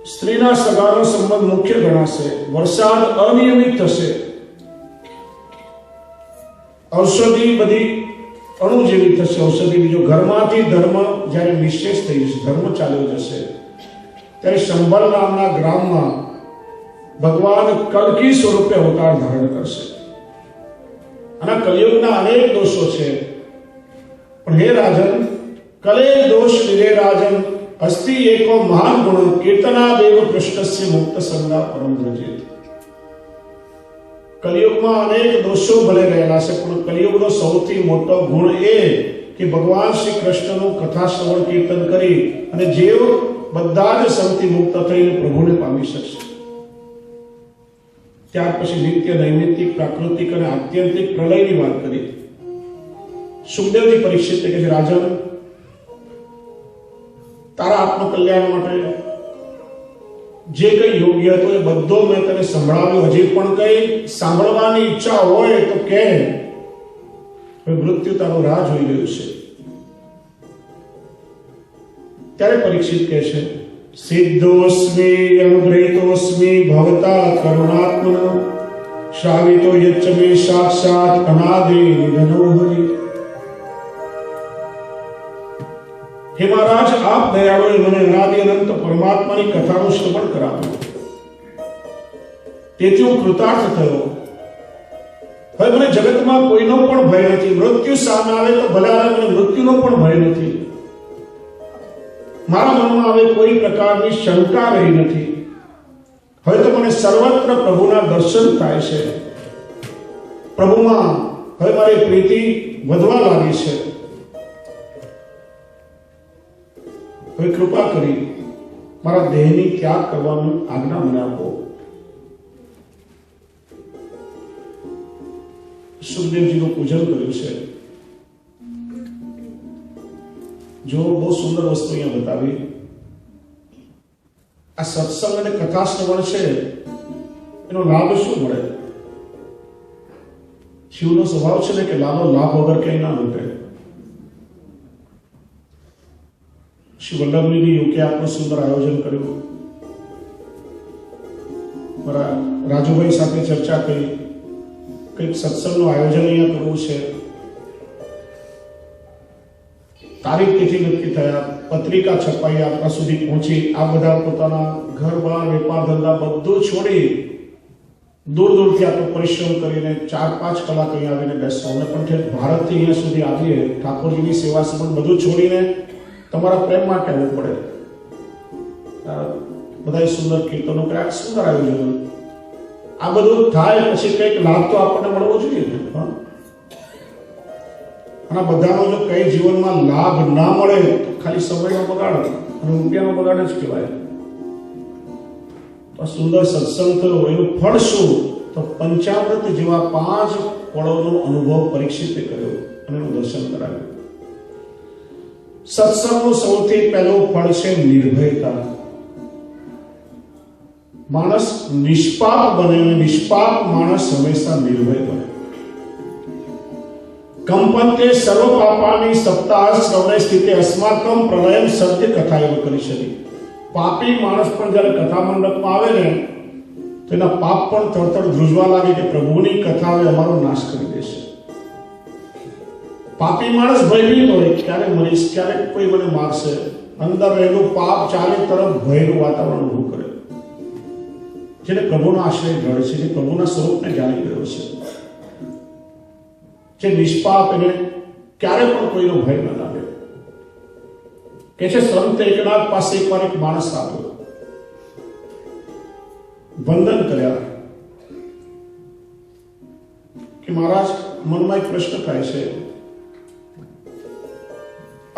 Speaker 1: સ્ત્રીના સગાનો સંબંધ મુખ્ય ગણાશે. વરસાદ અનિયમિત થશે. ઔષધિ બધી અણુ જેવી થશે. ઔષધિ બીજો ઘરમાંથી ધર્મ જ્યારે નિશ્ચેષ થઈ જશે, ધર્મ ચાલ્યો જશે, ત્યારે સંભલ નામના ગ્રામમાં ભગવાન કલ્કી સ્વરૂપે અવતાર ધારણ કરશે. આના કલિયુગના અનેક દોષો છે, પણ હે રાજન, કલે દોષ નિરે રાજન અસ્તિ એકો મહાન ગુણ કીર્તના દેવ કૃષ્ણસ્ય મુક્ત સંગા પરમ વ્રજેત. કલિયુગમાં અનેક દોષો ભલે રહેલા છે, પણ કલિયુગનો સૌથી મોટો ગુણ એ કે ભગવાન શ્રી કૃષ્ણનું કથા શ્રવણ કીર્તન કરી અને જેવ બધા જ સંગથી મુક્ત થઈને પ્રભુને પામી શકશે. ત્યાર પછી નિત્ય, નૈમિત્તિક, પ્રાકૃતિક અને આત્યંતિક પ્રલયની વાત કરી. સુખદેવજી પરીક્ષિત કહે છે, રાજન, તારા આત્મકલ્યાણ માટે જે કઈ યોગ્ય હતો એ બધો મેં તને સંભળાવ્યો. હજી પણ કઈ સાંભળવાની ઈચ્છા હોય તો કહે. મૃત્યુ તારું રાહ જોઈ રહ્યું છે. ત્યારે પરીક્ષિત કહે છે, સિદ્ધોસ્મિ અનુગ્રહિતોસ્મિ ભવતા કરુણાત્મના શ્રાવિતો યચ્ચ મે સાક્ષાત અનાદિ નિધનો હરિ. હે મહારાજ, આપ દયાળુએ મને અનાદિ અનંત પરમાત્માની કથાનું શ્રવણ કરાવ્યું. તેથી હું કૃતાર્થ થયો. હવે મને જગતમાં કોઈનો પણ ભય નથી. મૃત્યુ સામે આવે તો ભલે આવે, મને મૃત્યુનો પણ ભય નથી, મારા મનમાં હવે કોઈ પ્રકારની શંકા રહી નથી. હવે તો મને સર્વત્ર પ્રભુના દર્શન થાય છે. પ્રભુમાં હવે મારી પ્રીતિ વધવા લાગી છે. હવે કૃપા કરી મારા દેહની ત્યાગ કરવાની આજ્ઞા મને આપો. સુખદેવજીનું પૂજન કર્યું છે. જો બહુ સુંદર વસ્તુ અહીંયા બતાવી. આ સત્સંગ અને કથા શ્રવણ છે, એનો લાભ શું મળે? શિવનો સ્વભાવ છે ને કે લાભ વગર ક્યાંય ના લૂટે. શ્રી વલ્લભની યુકે આપનું સુંદર આયોજન કર્યું. મારા રાજુભાઈ સાથે ચર્ચા કરી, કંઈક સત્સંગનું આયોજન અહીંયા કરવું છે. તારીખ તિથિ નક્કી થયા, પત્રિકા છપાઈ, આપણા સુધી પહોંચી. આ બધા પોતાના ઘર બાર વેપાર ધંધા બધું છોડી દૂર દૂરથી આપણે પરિશ્રમ કરીને 4-5 કલાક અહીંયા આવીને બેસવા. અમે પણ ઠેર ભારતથી અહીંયા સુધી આવીએ, ઠાકોરજીની સેવા સંબંધ બધું છોડીને તમારા પ્રેમ માટે આવવું પડે. બધા સુંદર કીર્તનો કર્યા, સુંદર આયોજન. આ બધું થાય પછી કંઈક લાભ તો આપણને મળવો જોઈએ ને. અને બધાનો જો કઈ જીવનમાં લાભ ના મળે તો ખાલી સમયનો બગાડ અને રૂપિયાનો બગાડ જ કહેવાય. તો સુંદર સત્સંગ થયો, એનું ફળ શું? તો પંચામૃત જેવા 5 ફળોનો અનુભવ પરીક્ષિતે કર્યો અને એનું દર્શન કરાવ્યું. સત્સંગનું સૌથી પહેલું ફળ છે નિર્ભયતા. માણસ નિષ્પાપ બને અને નિષ્પાપ માણસ હંમેશા નિર્ભય બને. કંપન્તે સર્વ પાપાની સપ્તાહ શ્રવણે સ્થિતે અસ્માકમ પ્રલયમ સત્ય કથા એવ કરી શકે. પાપી માણસ પણ જ્યારે કથા મંડપમાં આવે ને તો એના પાપ પણ તડતડ ધ્રુજવા લાગે કે પ્રભુની કથા હવે અમારો નાશ કરી દેશે. પાપી માણસ ભયભીત હોય, ક્યારે મરીશ, ક્યારે કોઈ મને મારશે. અંદર રહેલું પાપ ચારે તરફ ભયનું વાતાવરણ ઊભું કરે. જેને પ્રભુનો આશ્રય મળે છે, જે પ્રભુના સ્વરૂપને જાણી ગયો છે, જે નિષ્પાપ, એને ક્યારે પણ કોઈનો ભય ન લાગે. કે છે સંત એકનાથ પાસે એકવાર એક માણસ આવ્યો, વંદન કર્યા કે મહારાજ, મનમાં એક પ્રશ્ન થાય છે.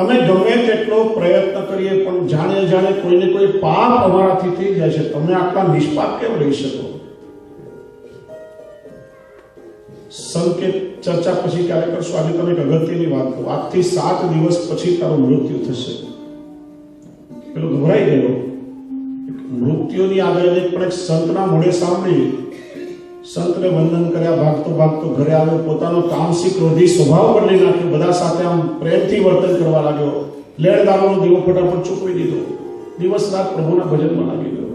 Speaker 1: અમે ગમે તેટલો પ્રયત્ન કરીએ પણ જાણે જાણે કોઈને કોઈ પાપ અમારાથી થઈ જાય છે. તમે આટલા નિષ્પાપ કેમ રહી શકો? સંકેત ચર્ચા પછી ક્યારે કરશું. આજે તમે એક અગત્યની વાત કહો. આજથી 7 દિવસ પછી તારું મૃત્યુ થશે. પેલો ગભરાઈ ગયો. મૃત્યુની આગળ પણ એક સંતના મોઢે સાંભળી, સંતને વંદન કર્યા, ભાગતો ભાગતો ઘરે આવ્યો. પોતાનો તામસિક ક્રોધી સ્વભાવ બદલી નાખ્યો. બધા સાથે આમ પ્રેમથી વર્તન કરવા લાગ્યો. લેણ દારૂનો દીવો ફટાફટ ચૂકવી દીધો. દિવસ રાત પ્રભુના ભજનમાં લાગી ગયો.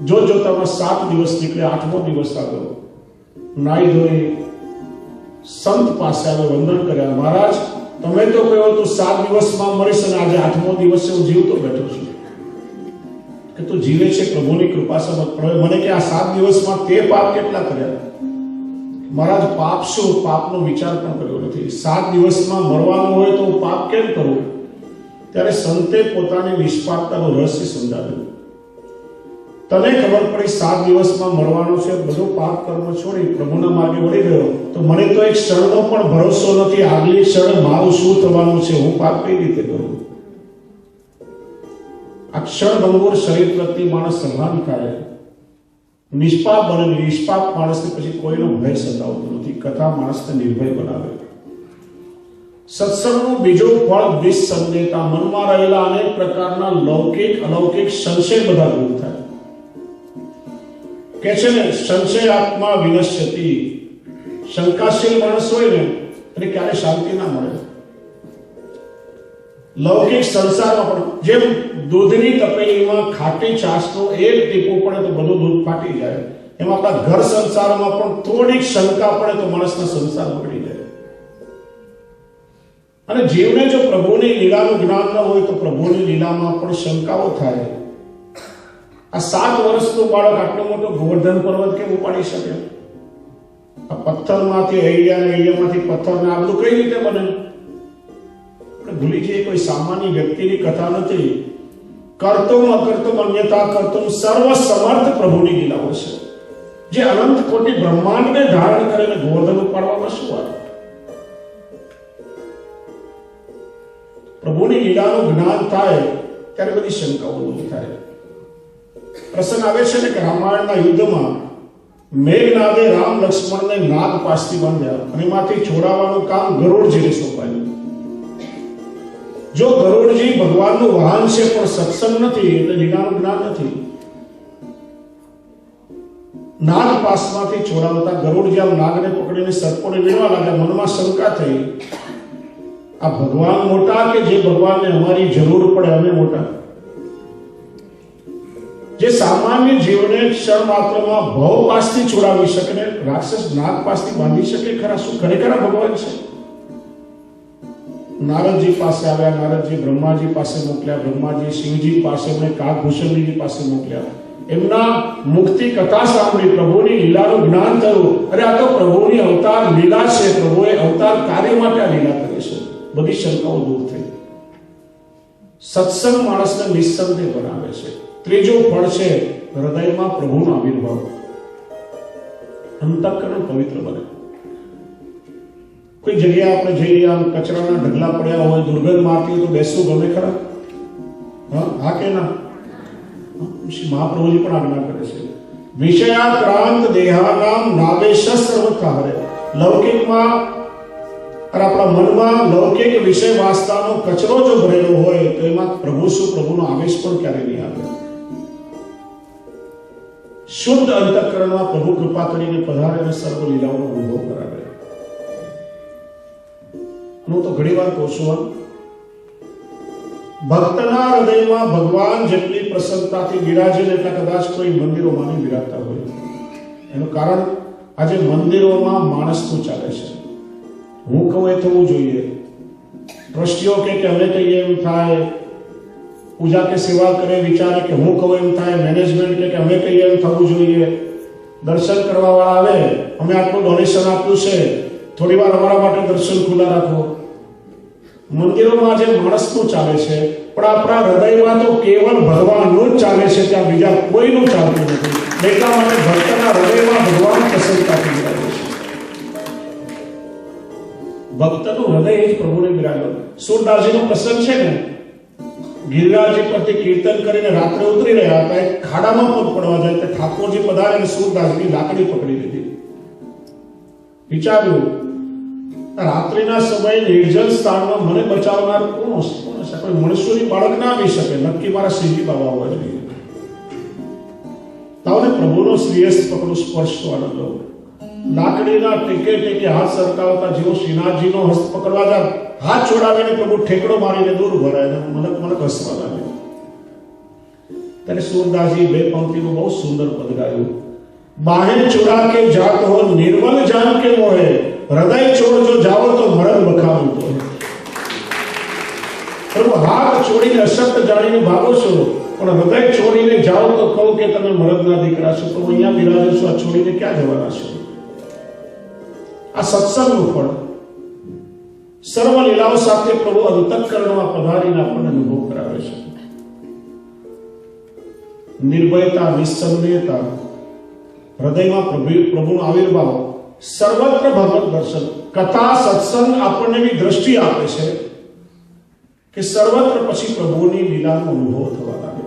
Speaker 1: જોતામાં 7 દિવસ નીકળ્યા. 8મો દિવસ આવ્યો. નાઈ ધોઈ સંત પાસે આવ્યો, વંદન કર્યા. મહારાજ, તમે તો કહ્યું હતું 7 દિવસમાં મરીશ અને આજે 8મો દિવસે હું જીવતો બેઠો છું. કે તું જીવે છે પ્રભુની કૃપા સમજ. મને કે આ 7 દિવસમાં તે પાપ કેટલા કર્યા? મહારાજ, પાપ શું? પાપનો વિચાર પણ કર્યો નથી. 7 દિવસમાં મરવાનું હોય તો હું પાપ કેમ કરું? ત્યારે સંતે પોતાની નિષ્પાપતાનું રહસ્ય સમજાવ્યું. તને ખબર પડી 7 દિવસમાં મરવાનું છે, બધું પાપ કર્મ છોડી પ્રભુના માર્ગે વળી ગયો, તો મને તો એક ક્ષણનો પણ ભરોસો નથી આગલી ક્ષણ મારું શું થવાનું છે. હું પાપ કઈ રીતે કરું? આ ક્ષણ ભંગુર શરીર પ્રત્યે માણસ સભાન થાય, નિષ્પાપ બને. નિષ્પાપ માણસને પછી કોઈનો ભય સતાવતો નથી. કથા માણસને નિર્ભય બનાવે. સત્સંગનું બીજું ફળ નિસંદેહતા. મનમાં રહેલા અનેક પ્રકારના લૌકિક અલૌકિક સંશય બધા દૂર થાય. કે છે ને, સંશય આત્મા વિનશ્યતિ. શંકાશીલ માણસ હોય ને એને ક્યારે શાંતિ ના મળે. લૌકિક સંસારમાં પણ જેમ દૂધની તપેલીમાં ખાટી છાશનો એક ટીપું પડે તો બધું દૂધ ફાટી જાય, એમ આપણા ઘર સંસારમાં પણ થોડીક શંકા પડે તો માણસના સંસાર બગડી જાય. અને જીવને જો પ્રભુની લીલાનું જ્ઞાન ન હોય તો પ્રભુની લીલામાં પણ શંકાઓ થાય. આ 7 વર્ષનું બાળક આટલો મોટો ગોવર્ધન પર્વત કેમ ઉપાડી શકે? આ પથ્થરમાંથી હૈયા ને હૈયામાંથી પથ્થરને આ બધું કઈ રીતે બને? આપણે ભૂલી જઈએ કોઈ સામાન્ય વ્યક્તિની કથા નથી. કરતો અકર્તો અન્યથા કરતો સર્વ સમર્થ પ્રભુની લીલાઓ છે, જે અનંત કોટી બ્રહ્માંડને ધારણ કરીને ગોવર્ધન ઉપાડવામાં શું વાત? પ્રભુની લીલાનું જ્ઞાન થાય ત્યારે બધી શંકાઓ દૂર થાય. પ્રસંગ આવે છે ને કે રામાયણના યુદ્ધમાં મેઘનાદે રામ લક્ષ્મણને નાગ પાસથી બાંધ્યા અને એમાંથી છોડાવવાનું કામ ગરુડજીને સોંપાયું. જો ગરુડજી ભગવાનનું વાહન છે પણ સત્સંગ નથી એટલે લીલાનું જ્ઞાન નથી. નાગ પાસમાંથી છોડાવતા ગરુડજી આમ નાગને પકડીને સર્પોને વીણવા લાગ્યા. મનમાં શંકા થઈ, આ ભગવાન મોટા કે જે ભગવાનને અમારી જરૂર પડે અમે મોટા? જે સામાન્ય જીવને ક્ષણ માત્રમાં ભવ પાસથી છોડાવી શકે ને રાક્ષસ નાગ પાસથી બાંધી શકે ખરા? શું ખરેખર ભગવાન છે? નારદજી પાસે આવ્યા, નારદજી બ્રહ્માજી પાસે મોકલ્યા, બ્રહ્માજી શિવજી પાસે અને કાગભૂષણજી પાસે મોકલ્યા. એમના મુક્તિ કથા સાંભળી, પ્રભુની લીલાનું જ્ઞાન થયું. અરે આ તો પ્રભુની અવતાર લીલા છે, પ્રભુએ અવતાર કાર્ય માટે આ લીલા કરી છે. બધી શંકાઓ દૂર થઈ. સત્સંગ માણસને નિસ્સંદેહ બનાવે છે. ત્રીજું ફળ છે હૃદયમાં પ્રભુનો આવિર્ભાવ. અંતઃકરણ પવિત્ર બને. કોઈ જગ્યાએ આપણે જઈએ, આમ કચરાના ઢગલા પડ્યા હોય, દુર્ગંધ મારતી હોય તો બેસવું ગમે ખરા? હા કે ના? મહાપ્રભુજી પણ આજ્ઞા કરે છે, વિષયાક્રાંત દેહાનામ નાવેશ સર્વથા હરે. લૌકિકમાં આપણા મનમાં લૌકિક વિષય વાસનાનો કચરો જો ભરેલો હોય તો એમાં પ્રભુ શું, પ્રભુનો આવેશ પણ ક્યારે નહીં આવે. શુદ્ધ અંતઃકરણમાં પ્રભુ કૃપા કરીને પધારે અને સર્વ લીલાઓનો અનુભવ કરાવે. હું તો ઘણી વાર કહું છું, ભક્તના હૃદયમાં ભગવાન જેટલી પ્રસન્નતાથી બિરાજે એટલા કદાચ કોઈ મંદિરોમાં નહીં બિરાજતા હોય. એનું કારણ આજે મંદિરોમાં માણસનું ચાલે છે. હું કહું એ થવું જોઈએ, ટ્રસ્ટીઓ કે અમે કહીએ એમ થાય, પૂજા કે સેવા કરે વિચારે કે હું કહું એમ થાય, મેનેજમેન્ટ કે અમે કહીએ એમ થવું જોઈએ, દર્શન કરવા વાળા આવે અમે આટલું ડોનેશન આપ્યું છે થોડી વાર અમારા માટે દર્શન ખુલ્લા રાખો. મંદિરોમાં જે માણસનું ચાલે છે, પણ આપણા હૃદયમાં તો કેવલ ભગવાનનું જ ચાલે છે, ત્યાં બીજા કોઈનું ચાલતું નથી. એટલા માટે ભક્તના હૃદયમાં ભગવાન પ્રસન્નતાથી બિરાજે છે. ભક્તનું હૃદય એ જ પ્રભુને બિરાજો. સુરદાસજીનો પ્રસંગ છે ને, ગિરિરાજજી પરથી કીર્તન કરીને રાત્રે ઉતરી રહ્યા હતા, એક ખાડામાં પગ પડવા જાય તો ઠાકોરજી પધારે અને સુરદાસની લાકડી પકડી લીધી. વિચાર્યું, રાત્રિના સમયે નિર્જન સ્થાનમાં મને બચાવનાર કોણ હશે? કોઈ મનુષ્યની બાળક ના આવી શકે, નક્કી મારા શ્રીજી બાબા હોવા જોઈએ. તાવને પ્રભુનો શ્રીહસ્ત પકડો, સ્પર્શ તો આનંદ લો. લાકડીના ટેકે ટેકે હાથ સરકાવતા જેવો શ્રીનાથજીનો હસ્ત પકડવા જાય, હાથ છોડાવીને પ્રભુ ઠેકડો મારીને દૂર ભરાય, મનક મનક હસવા લાગ્યો. ત્યારે સુરદાસજી બે પંક્તિનું બહુ સુંદર પદ ગાયું. બાહે ચુરા કે જાત હો નિર્મલ જાન કે મોહે, હૃદય છોડ જો જાઓ તો મરદ બખાવું તો. પ્રભુ હાથ છોડીને અશક્ત જાણીને ભાગો છો, પણ હૃદય છોડીને જાઓ તો કહું કે તમે મરદના દીકરા છો. તો અહીંયા બિરાજો છો, આ છોડીને ક્યાં જવાના છો? આ સત્સંગનું ફળ. સર્વ લીલાઓ સાથે પ્રભુ અંતઃકરણમાં પધારીને આપણને અનુભવ કરાવે છે. નિર્ભયતા, નિસ્સંદેહતા, હૃદયમાં પ્રભુનો આવિર્ભાવ, સર્વત્ર ભગવત દર્શન. કથા સત્સંગ આપણને એવી દ્રષ્ટિ આપે છે કે સર્વત્ર પછી પ્રભુની લીલાનો અનુભવ થવા લાગે.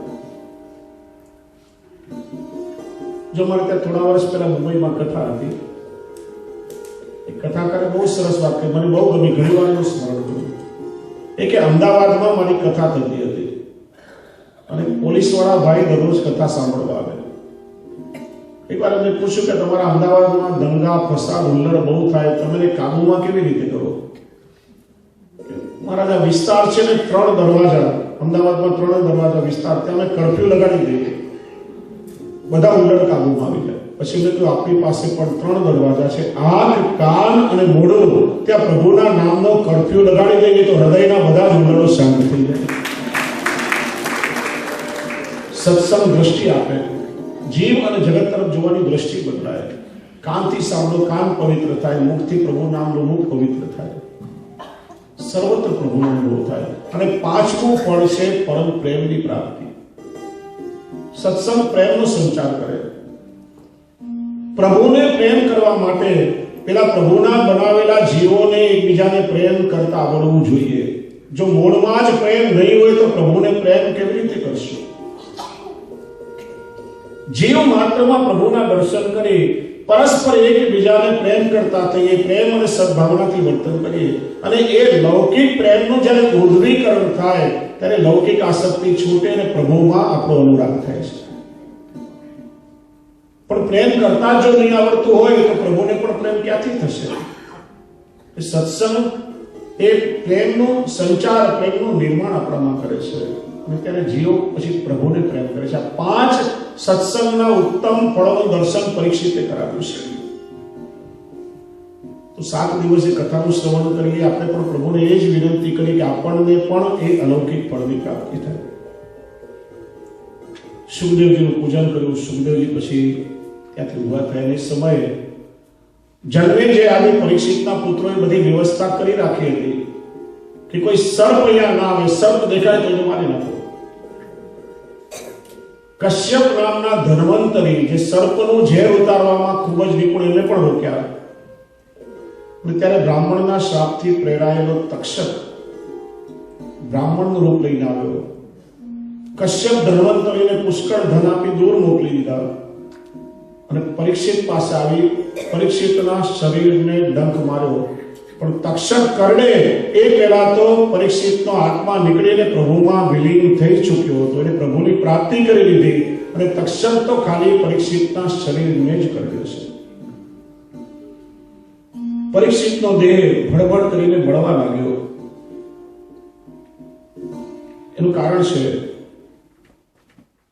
Speaker 1: જો મારે ત્યાં થોડા વર્ષ પહેલા મુંબઈમાં કથા હતી, કથાકારે બહુ સરસ વાત કરી, મને બહુ ગમી, ઘણી વાર એનું સ્મરણ કર્યું. એ કે અમદાવાદમાં મારી કથા થતી હતી અને પોલીસ વાળા ભાઈ દરરોજ કથા સાંભળવા આવે. એક વાર એમને પૂછ્યું કે તમારા અમદાવાદમાં દંગા ફસાદ હુલ્લડ બહુ થાય, તમે કાબુમાં કેવી રીતે કરો? મારા જે વિસ્તાર છે ને 3 દરવાજા, અમદાવાદમાં 3 દરવાજા વિસ્તાર, ત્યાં અમે કર્ફ્યુ લગાડી દઈએ, બધા હુલ્લડ કાબુમાં આવી જાય. પછી મેં કહ્યું આપણી પાસે પણ 3 દરવાજા છે, આંખ, કાન અને મોઢું, ત્યાં પ્રભુના નામનો કર્ફ્યુ લગાડી દઈએ તો હૃદયના બધા જ હુલ્લડો શાંત થઈ જાય. સત્સંગ દ્રષ્ટિ આપે, જીવ અને જગત તરફ જોવાની દ્રષ્ટિ બદલાય. કાનથી સાંભળો કાન પવિત્ર થાય, મુખથી પ્રભુ નામનું મુખ પવિત્ર થાય, સર્વત્ર પ્રભુનો અનુભવ થાય. અને પાંચમું ફળ છે પરમ પ્રેમની પ્રાપ્તિ. સત્સંગ પ્રેમનો સંચાર કરે. પ્રભુને પ્રેમ કરવા માટે પેલા પ્રભુના બનાવેલા જીવોને એકબીજાને પ્રેમ કરતા આવડવું જોઈએ. જો મૂળમાં જ પ્રેમ નહીં હોય તો પ્રભુને પ્રેમ કેવી રીતે કરશો? જીવ માત્રમાં પ્રભુના દર્શન કરી પરસ્પર એકબીજાને પ્રેમ કરતા થઈએ, પ્રેમ અને સદભાવનાથી વર્તન કરીએ, અને એ લૌકિક પ્રેમનું જ્યારે ઉદ્ધવીકરણ થાય ત્યારે લૌકિક આસક્તિ છૂટે અને પ્રભુમાં આપણો અનુરાગ થાય છે. પણ પ્રેમ કરતા જો નહીં આવડતું હોય તો પ્રભુને પણ પ્રેમ ક્યાંથી થશે? સત્સંગ એ પ્રેમનું સંચાર, પ્રેમનું નિર્માણ આપણામાં કરે છે, અને ત્યારે જીવો પછી પ્રભુને પ્રેમ કરે છે. આ 5 સત્સંગના ઉત્તમ ફળોનું દર્શન પરીક્ષિતે કરાવ્યું છે. તો 7 દિવસે કથાનું શ્રવણ કરીએ, આપણે પણ પ્રભુને એ જ વિનંતી કરીએ કે આપણને પણ એ અલૌકિક ફળની પ્રાપ્તિ થાય. સુખદેવજીનું પૂજન કર્યું. સુખદેવજી પછી ત્યાંથી ઉભા થયા. એ સમયે જન્મેજય આદિ પરીક્ષિતના પુત્રોએ બધી વ્યવસ્થા કરી રાખી હતી કે કોઈ સર્પ અહીંયા ના આવે, સર્પ દેખાય તો એને મારી નાખો. કશ્યપ નામના ધન્વંતરી જે સર્પનું ઝેર ઉતારવામાં ખૂબ જ નિપુણ, એને પણ રોક્યા. અને ત્યારે બ્રાહ્મણના શ્રાપથી પ્રેરાયેલો તક્ષક બ્રાહ્મણનું રૂપ લઈને આવ્યો. કશ્યપ ધન્વંતરીને પુષ્કળ ધન આપી દૂર મોકલી દીધા અને પરીક્ષિત પાસે આવી પરીક્ષિતના શરીરને ડંખ માર્યો. પણ તક્ષક કરડે એ પહેલા તો પરીક્ષિતનો આત્મા નીકળીને પ્રભુમાં વિલીન થઈ ચૂક્યો હતો. એને પ્રભુની પ્રાપ્તિ કરી લીધી અને તક્ષક તો ખાલી પરીક્ષિતના શરીરને જ કરડ્યો છે. પરીક્ષિતનો દેહ ભડભડ કરીને બળવા લાગ્યો. એનું કારણ છે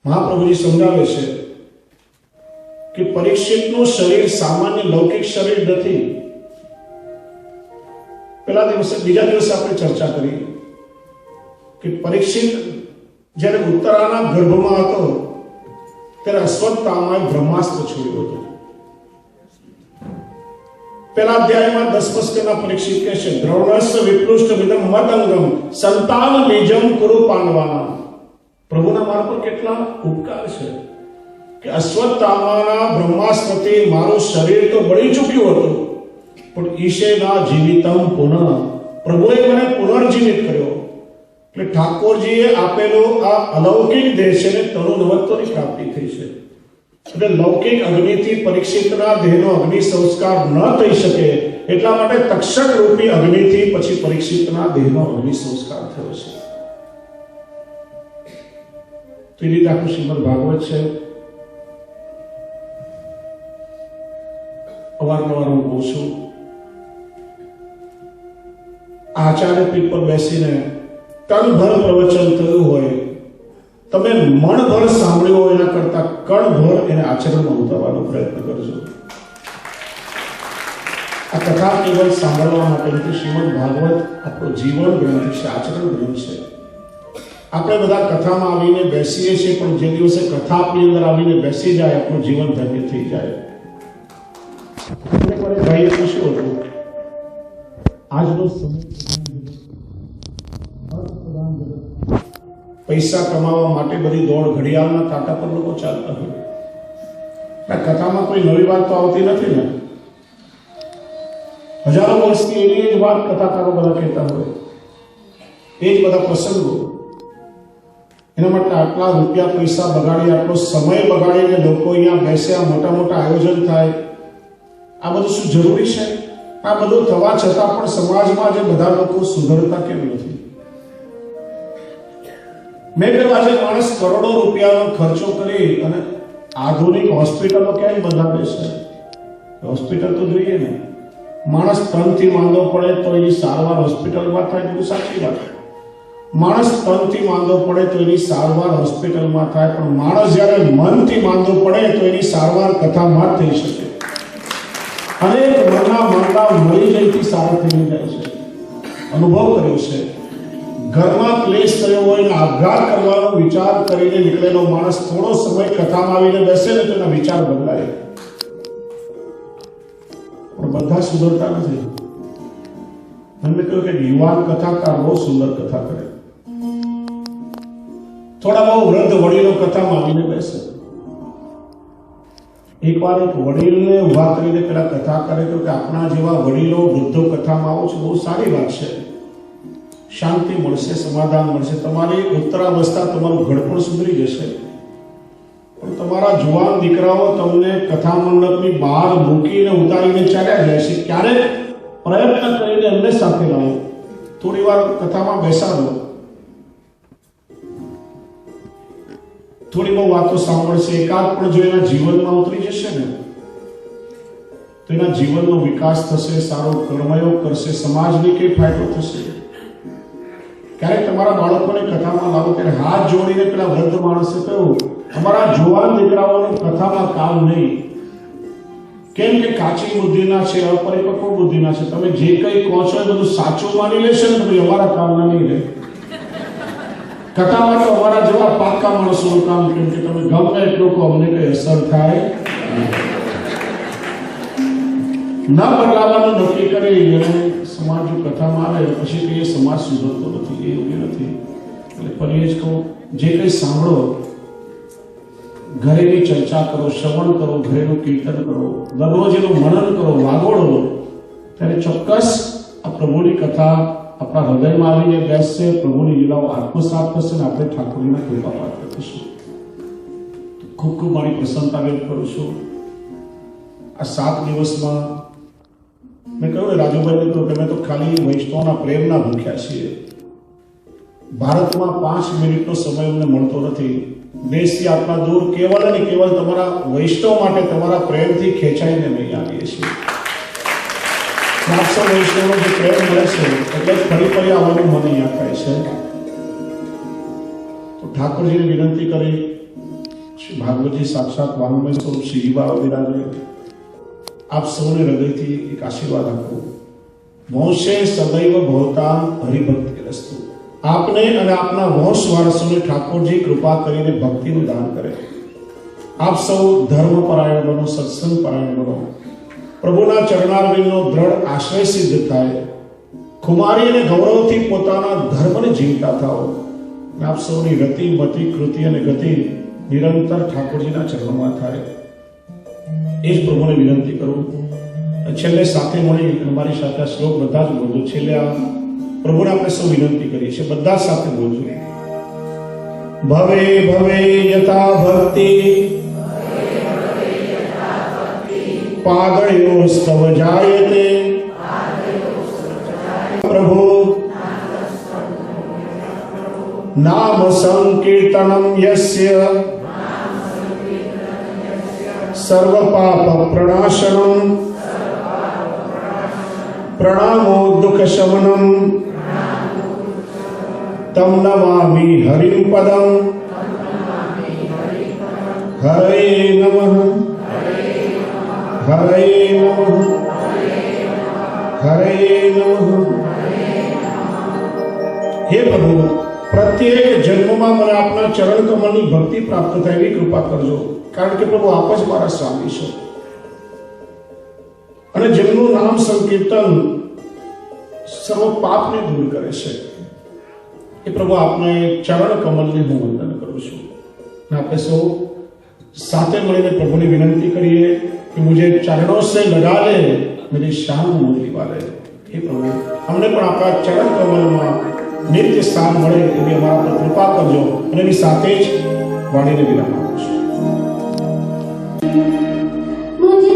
Speaker 1: મહાપ્રભુજી સમજાવે છે કે પરીક્ષિતનું શરીર સામાન્ય લૌકિક શરીર નથી. બીજા દિવસે આપણે ચર્ચા કરી કે પરીક્ષિત જ્યારે ઉત્તરાના ગર્ભમાં હતો ત્યારે અશ્વત્થામાએ બ્રહ્માસ્ત્ર છોડ્યું હતું. પહેલા અધ્યાયમાં 10 વર્ષના પરીક્ષિત કહે છે, દ્રોણસ્ય વિપૃષ્ટ વિદમ મદંગમ સંતાન નિજમ કુરુ પાંડવાના. પ્રભુના મારા પર કેટલા ઉપકાર છે કે અશ્વત્થામાના બ્રહ્માસ્ત્રથી મારું શરીર તો બળી ચૂક્યું હતું, પણ ઈશેના જીવિતમ પુનઃ, પ્રભુએ મને પુનર્જીવિત કર્યો. એટલે ઠાકોરજીએ આપેલો આ અલૌકિક દેહ છે ને તરુણવત્વની પ્રાપ્તિ થઈ છે. એટલે લૌકિક અગ્નિથી પરીક્ષિતના દેહનો અગ્નિ સંસ્કાર ન થઈ શકે, એટલા માટે તક્ષક રૂપી અગ્નિથી પછી પરીક્ષિતના દેહનો અગ્નિ સંસ્કાર થયો છે. તો એ રીતે આખું શ્રીમદ ભાગવત છે. અવારનવાર હું કહું છું, આચાર્ય પીઠ પર બેસીને કણભર પ્રવચન થયું હોય, તમે મણભર સાંભળ્યું હોય એના કરતા કણભર એને આચરણમાં ઉતારવાનો પ્રયત્ન કરજો. આ કથા કેવળ સાંભળવા માટે નથી. શ્રીમદ ભાગવત આપણો જીવન ગ્રંથ છે, આચરણ ગ્રંથ છે. આપણે બધા કથામાં આવીને બેસીએ છીએ, પણ જે દિવસે કથા આપણી અંદર આવીને બેસી જાય આપણું જીવન ધન્ય થઈ જાય. ભાઈએ પૂછ્યું હતું, આજનો સમય પૈસા કમાવા માટે બધી દોડ ઘડિયાળના કાંટા પર લોકો ચાલતા હોય. કથામાં કોઈ નવી વાત તો આવતી નથી ને. હજારો વર્ષથી એની જ વાત કથાકારો બધા કહેતા હોય, એ જ બધા પ્રસંગો. એના માટે આટલા રૂપિયા પૈસા બગાડી, આટલો સમય બગાડીને લોકો અહીંયા બેસે, આ મોટા મોટા આયોજન થાય, આ બધું શું જરૂરી છે? આ બધું થવા છતાં પણ સમાજમાં જે બધા લોકો સુધરતા કેમ નથી? મેં કહ્યું, આજે માણસ કરોડો રૂપિયાનો ખર્ચો કરી અને આધુનિક હોસ્પિટલો ક્યાંય બંધાવે છે? હોસ્પિટલ તો જોઈએ ને. માણસ તનથી માંદો પડે તો એની સારવાર હોસ્પિટલમાં થાય, બધું સાચી વાત. માણસ તનથી માંદો પડે તો એની સારવાર હોસ્પિટલમાં થાય, પણ માણસ જ્યારે મનથી માંદો પડે તો એની સારવાર કથામાં જ થઈ શકે. અનેક મનના માંદા મળી જઈથી સારા થઈ જાય છે. અનુભવ કર્યો છે. ઘરમાં ક્લેશ થયો હોય ને આપઘાત કરવાનો વિચાર કરીને નીકળેલો માણસ થોડો સમય કથામાં આવીને બેસે ને તો એના વિચાર બદલાય. પણ બધા સુધરતા નથી. મને કહ્યું કે યુવાન કથાકાર બહુ સુંદર કથા કરે, થોડા બહુ વૃદ્ધ વડીલો કથામાં આવીને બેસે. એકવાર એક વડીલને ઉભા કરીને પેલા કથાકારે કહ્યું કે આપણા જેવા વડીલો વૃદ્ધો કથામાં આવો છો, બહુ સારી વાત છે, શાંતિ મળશે, સમાધાન મળશે, તમારી ઉત્તરાવસ્થા, તમારું ઘડપણ સુધરી જશે. પણ તમારા જુવાન દીકરાઓ તમને કથા મંડપની બહાર મૂકીને ઉતારીને ચાલ્યા જાય છે. ક્યારેક પ્રયત્ન કરીને એમને સાથે લાવો, થોડી વાર કથામાં બેસાડો, થોડી બહુ વાતો સાંભળશે, એકાદ પણ જો એના જીવનમાં ઉતરી જશે ને તો એના જીવનનો વિકાસ થશે, સારો કર્મયોગ કરશે, સમાજને કઈ ફાયદો થશે. ક્યારેક તમારા બાળકોને કથામાં લાવો ત્યારે હાથ જોડીને પેલા વૃદ્ધ માણસે કહ્યું, અમારા જુવાન દીકરાઓનું કથામાં કામ નહીં, કેમ કે કાચી બુદ્ધિના છે, અપરિપક્વ બુદ્ધિના છે. તમે જે કંઈ કહો છો એ બધું સાચું માની લેશે ને તો અમારા કામના નહીં રહે. કથામાં તો અમારા જેવા પાક્કા માણસોનું કામ, કેમ કે તમે ગમે એટલું કહો, અમને કઈ અસર થાય ના. બદલાવાનું નક્કી કરી અને સમાજ કથામાં આવે પછી કઈ સમાજ સુધરતો નથી, એ યોગ્ય નથી. એટલે ફરી જ કહું, જે કંઈ સાંભળો ઘરેની ચર્ચા કરો, શ્રવણ કરો, ઘરેનું કીર્તન કરો, દરરોજ એનું મનન કરો, વાગોળો, ત્યારે ચોક્કસ આ પ્રભુની કથા આપણા હૃદયમાં આવીને બેસશે, પ્રભુની લીલાઓ આત્મસાત કરશે અને આપણે ઠાકોરના કૃપા પ્રાપ્ત કરીશું. ખૂબ ખૂબ મારી પ્રસન્નતા વ્યક્ત કરું છું. આ 7 દિવસમાં મેં કહ્યું ને, રાજુભાઈને કહ્યું કે મેં તો ખાલી વૈષ્ણવના પ્રેમના ભૂખ્યા છીએ. ભારતમાં 5 મિનિટનો સમય અમને મળતો નથી. દેશથી આટલા દૂર કેવલ અને કેવલ તમારા વૈષ્ણવ માટે, તમારા પ્રેમથી ખેંચાઈને નહીં આવીએ છીએ. 700 વૈષ્ણવનો જે પ્રેમ મળે છે એટલે ફરી ફરી આવવાનું મને યાદ થાય છે. તો ઠાકોરજીને વિનંતી કરી, શ્રી ભાગવતજી સાક્ષાત વાંગમય સ્વરૂપ શ્રી બાબા બિરાજે, આપ સૌને હૃદયથી એક આશીર્વાદ આપો. વંશે સદૈવ ભવતા હરિભક્તિ રસ્તુ. આપને અને આપના વંશ વારસોને ઠાકોરજી કૃપા કરીને ભક્તિનું દાન કરે. આપ સૌ ધર્મ પરાયણ બનો, સત્સંગ પરાયણ બનો, પ્રભુના ચરણારવિંદનો દ્રઢ આશ્રય સિદ્ધ થાય, ખુમારી અને ગૌરવથી પોતાના ધર્મને જીવતા થાઓ. આપ સૌની રતિ, મતિ, કૃતિ અને ગતિ નિરંતર ઠાકોરજીના ચરણોમાં થાય, એ જ પ્રભુને વિનંતી કરું. છેલ્લે સાથે મળી અમારી સાથે આ શ્લોક બધા જ બોલજો. છેલ્લે આ પ્રભુને આપણે સૌ વિનંતી કરીએ છીએ, બધા સાથે બોલજો. ભવે ભવે યથા ભક્તિ પાદળ્યો સ્તવ જાયતે પ્રભુ નામ સંકીર્તનમ યસ્ય સર્વ પાપ પ્રણાશનમ પ્રણામો દુઃખ શમનમ તમ નમામિ હરિમ પદમ. હરે નમઃ હરે નમઃ હરે નમઃ. હે પ્રભુ, પ્રત્યેક જન્મમાં મને આપના ચરણ કમળની ભક્તિ પ્રાપ્ત થાય એવી કૃપા કરજો, કારણ કે પ્રભુ આપ જ મારા સ્વામી છો અને જેમનું નામ સંકીર્તન સર્વ પાપને દૂર કરે છે. એ પ્રભુ આપના એ ચરણ કમલને હું વંદન કરું છું. આપણે સૌ સાથે મળીને પ્રભુની વિનંતી કરીએ कि मुझे चरणों से लगा ले, मेरी शान मुरली वाले. हे प्रभु, हमने પણ આપણા ચરણ કમલમાં નિત્ય સ્થાન મળે એવી અમારા પર કૃપા કરજો. અને એની સાથે જ વાણીને વિરામ આપું છું.
Speaker 2: मुझे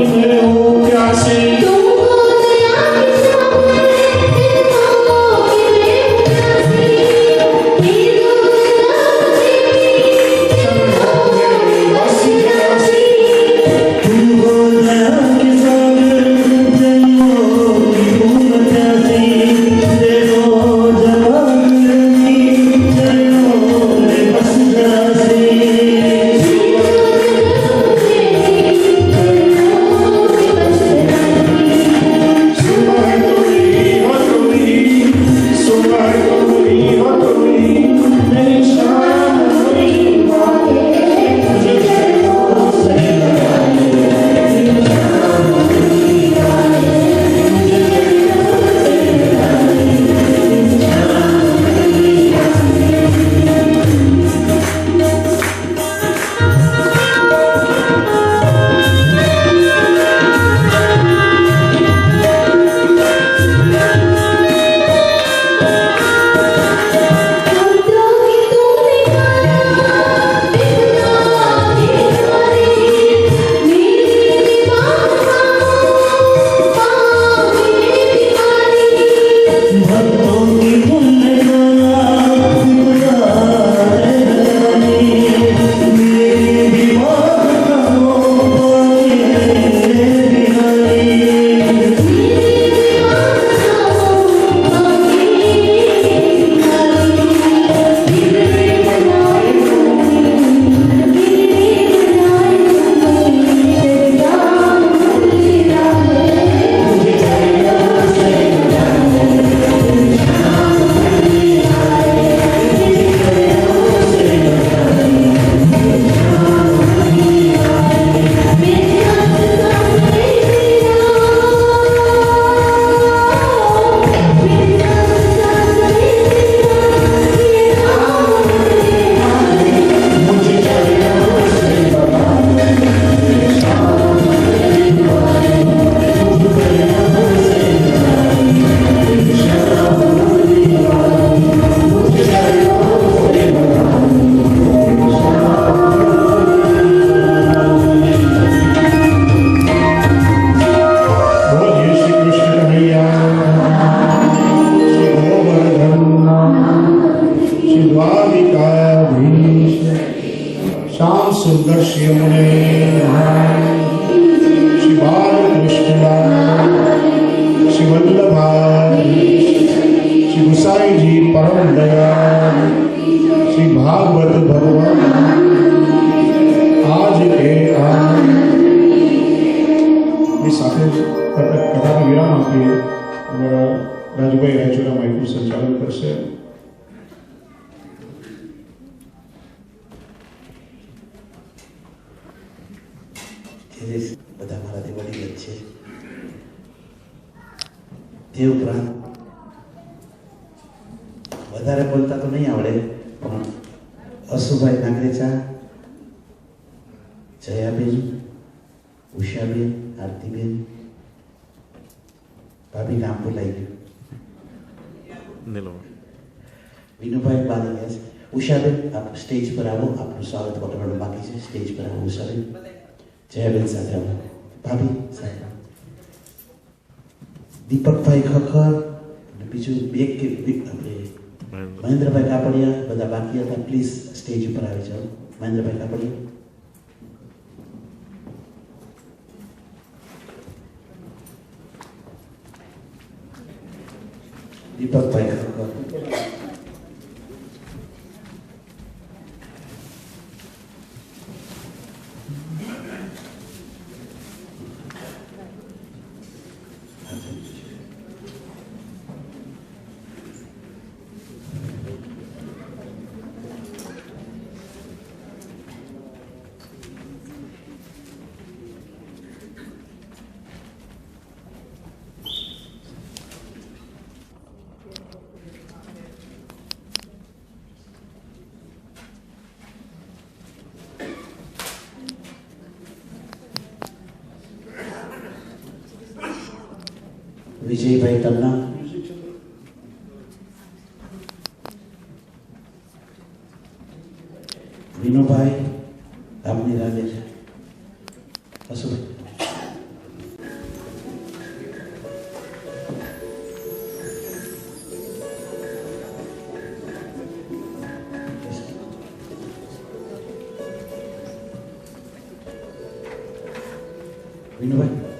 Speaker 1: कि मैं हूँ प्यासी। सुंदर श्री मुने श्री बालकृष्ण श्री वल्लभाई श्री गुसाई जी परम दयाल श्री भागवत भगवान आज के સાથે કથાનો વિરામ આપીએ. અમારા રાજભાઈ રાયચુરા માઇકનું સંચાલન કરશે.
Speaker 2: બધા મારાથી વડીલ જ છે. તે ઉપરાંત વધારે બોલતા તો નહીં આવડે, પણ અશુભાઈ નાગરેચા, જયાબેન, ઉષાબેન, આરતીબેન, ભાભી નામ ભૂલાઈ ગયું, વિનુભાઈ બાદલિયા. ઉષાબેન, આપ સ્ટેજ પર આવો, આપનું સ્વાગત કરવાનું બાકી છે. સ્ટેજ પર આવો ઉષાબેન. જયાબેન સાથે આવો, ભાભી સાથે આવો. દીપકભાઈ ખખર, બીજું આપણે મહેન્દ્રભાઈ કાપડિયા, બધા બાકી હતા. પ્લીઝ સ્ટેજ ઉપર આવી જાઓ. મહેન્દ્રભાઈ કાપડિયા, દીપકભાઈ ખખર, વિજયભાઈ તન્ના, વિનુભાઈ આપની રાગે છે. અશુભાઈ વિનુભાઈ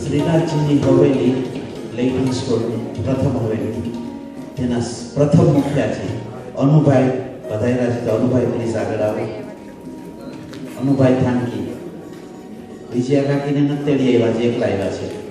Speaker 2: શ્રીનાથજીની હવેલી લેટિંગ સ્કૂલ પ્રથમ હવેલી તેના પ્રથમ મુખ્યા છે અનુભાઈ પધાર્યા છે તો અનુભાઈ પ્લીઝ આગળ આવો અનુભાઈ થાનકી વિજયા કાકીને નથી તેડી આવ્યા છે એકલા આવ્યા છે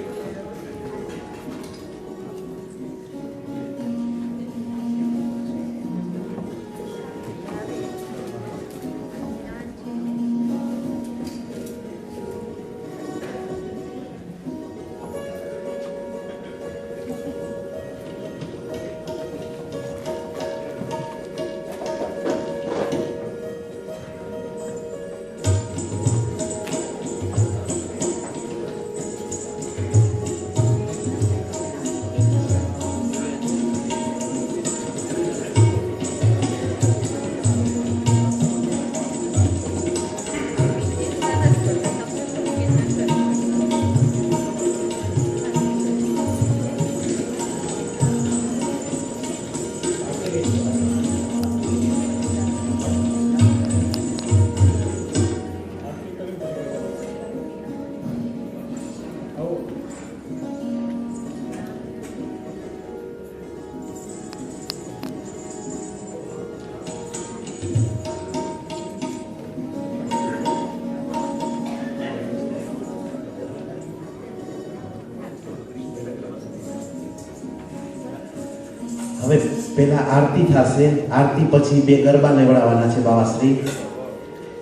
Speaker 2: હવે પહેલા આરતી થશે આરતી પછી બે ગરબા લેવડાવવાના છે બાવાશ્રી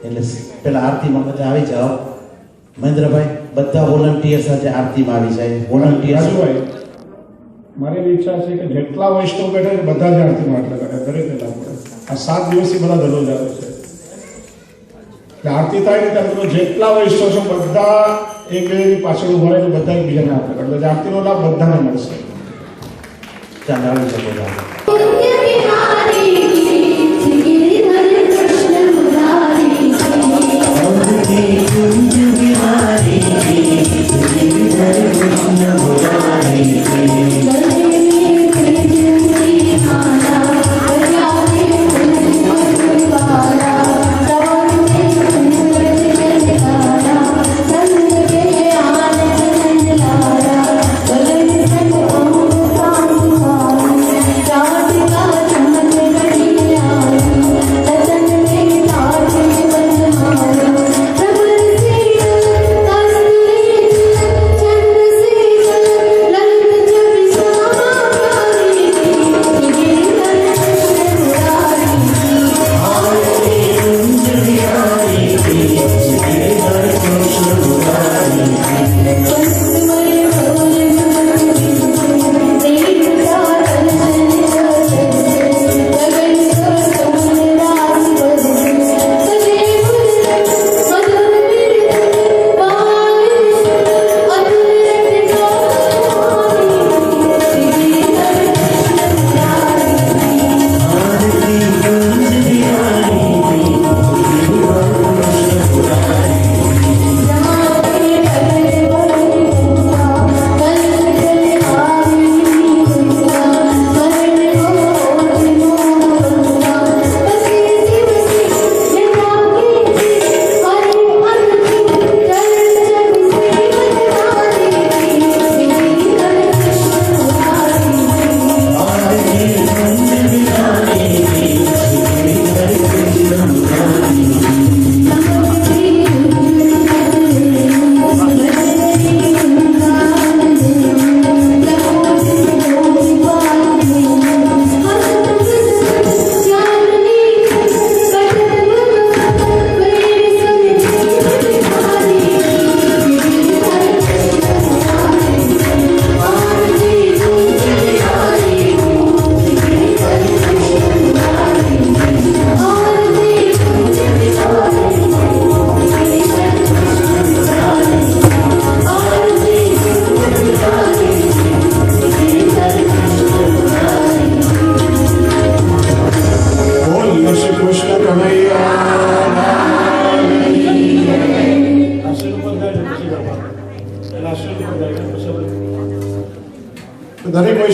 Speaker 2: એટલે પહેલા આરતીમાં બધા આવી જાઓ મહેન્દ્રભાઈ બધા વોલન્ટિયર સાથે આરતીમાં આવી જાય વોલન્ટિયર
Speaker 1: રાજુભાઈ મારી એવી ઈચ્છા છે કે જેટલા વૈષ્ણવ બેઠા છે બધા જ આરતીમાં આટલા કરે દરેક પહેલા આ 7 દિવસથી બધા દરરોજ આવે છે એટલે આરતી થાય ને ત્યારે જેટલા વૈષ્ણવ છે બધા એક બે પાછળ ઉભા રહે બધા એકબીજાને આરતી કરે એટલે આરતીનો લાભ બધાને મળશે
Speaker 2: ચાલો આવી શકો છો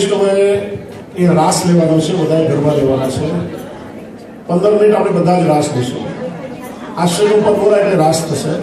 Speaker 1: વૈષ્ણવે એ રાસ લેવાનો છે, બધા ગરબા લેવાના છે. 15 મિનિટ આપણે બધા જ રાસ લઈશું. આશ્રયનું પદ બોલાય એટલે રાસ થશે.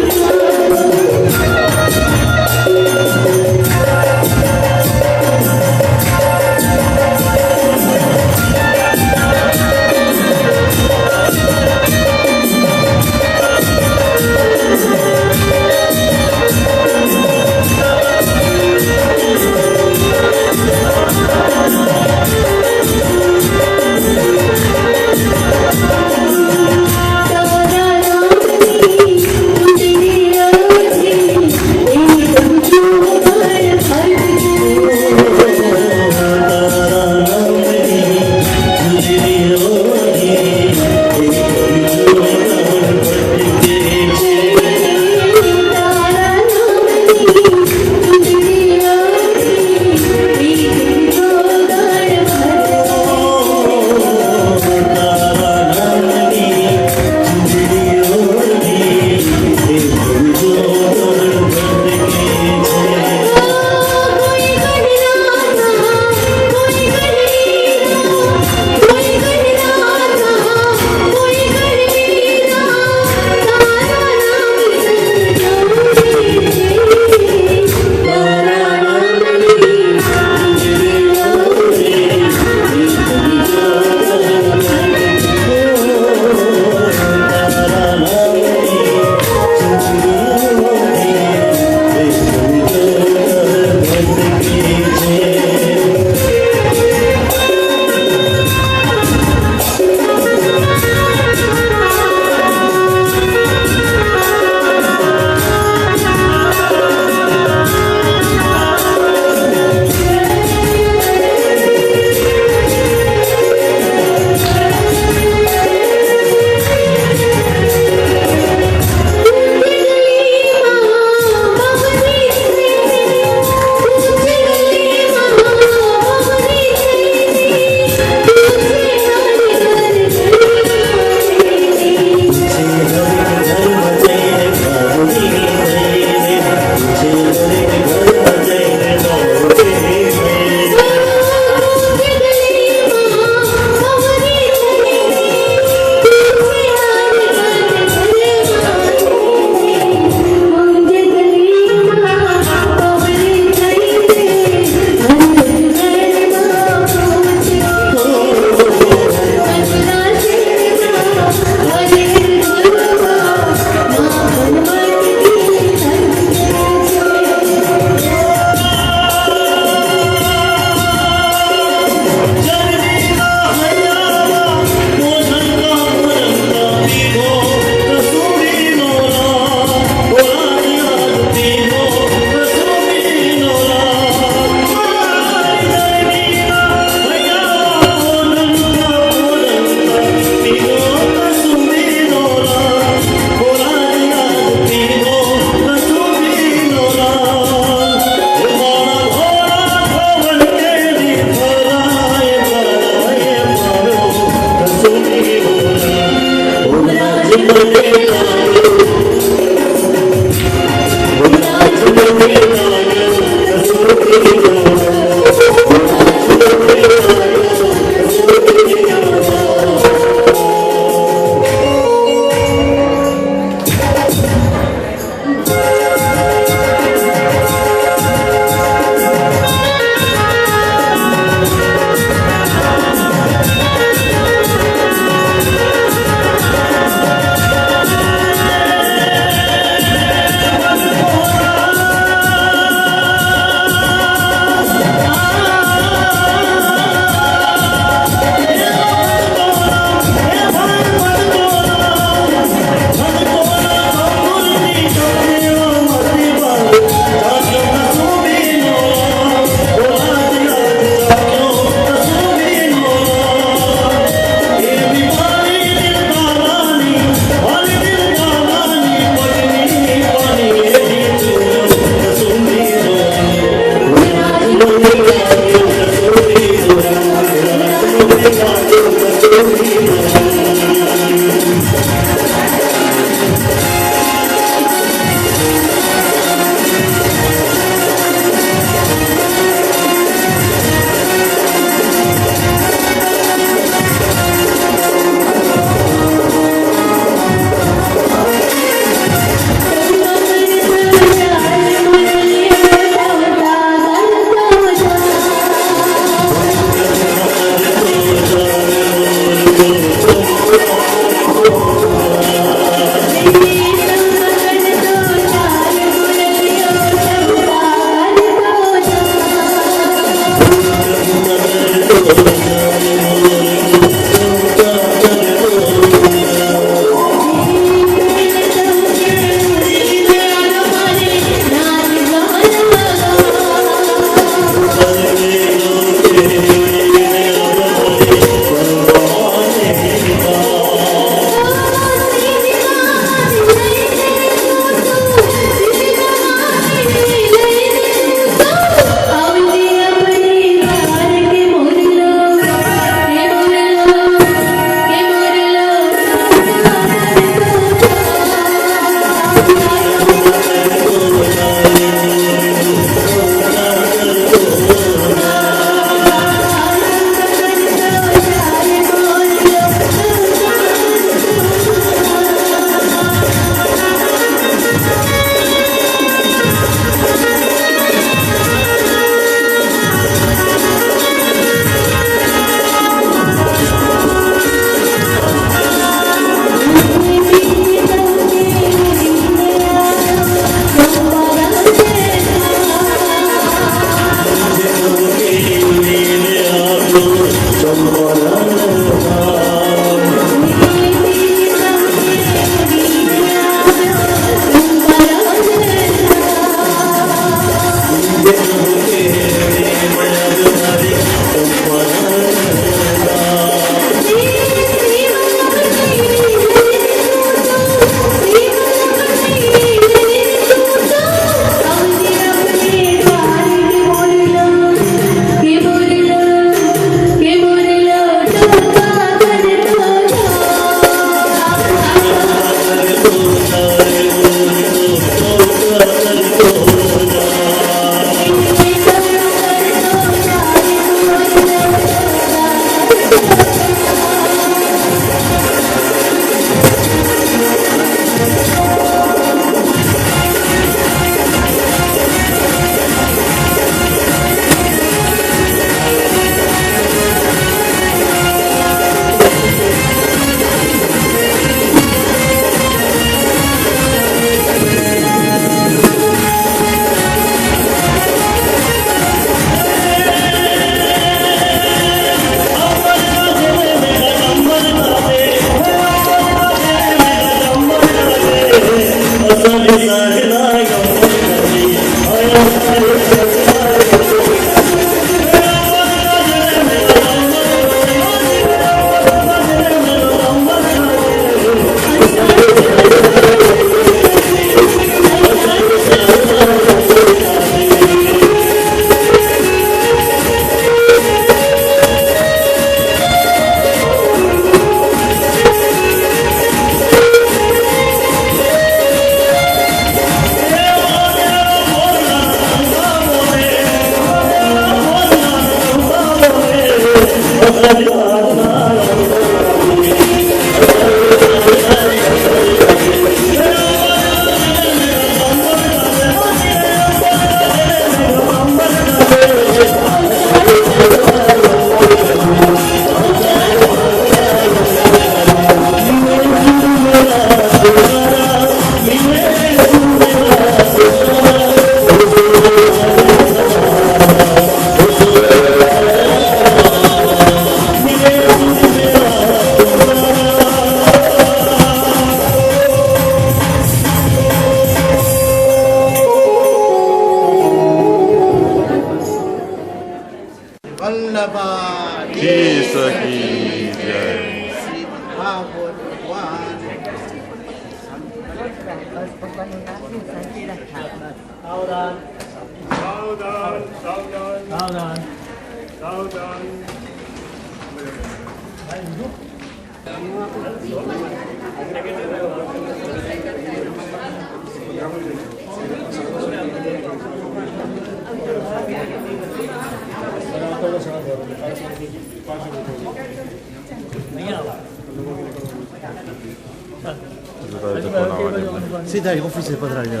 Speaker 3: सीधा ऑफिस से पधरा लिया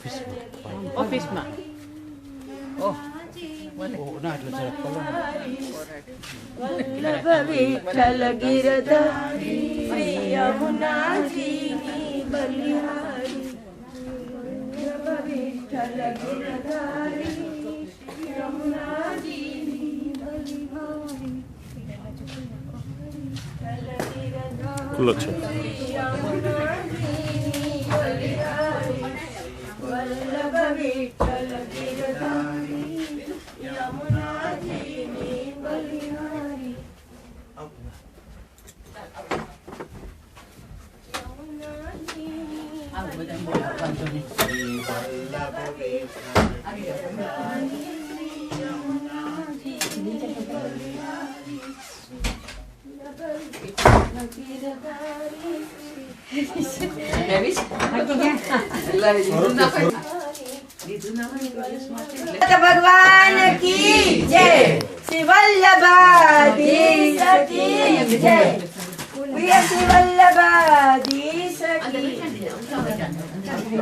Speaker 4: ऑफिस में
Speaker 5: वल्लभ विठ्ठल गिरधारी यमुना जीनी बलिहारी वल्लभ विठ्ठल गिरधारी यमुना जीनी बलिहारी
Speaker 6: खुला छे
Speaker 5: यमुना जीनी बलिहारी वल्लभ विठ्ठल गिरधारी यमुना जीनी बलिहारी यमुना जीनी भगवान की जय, श्री वल्लभाधीश की जय। प्रिय श्री वल्लभाधीश की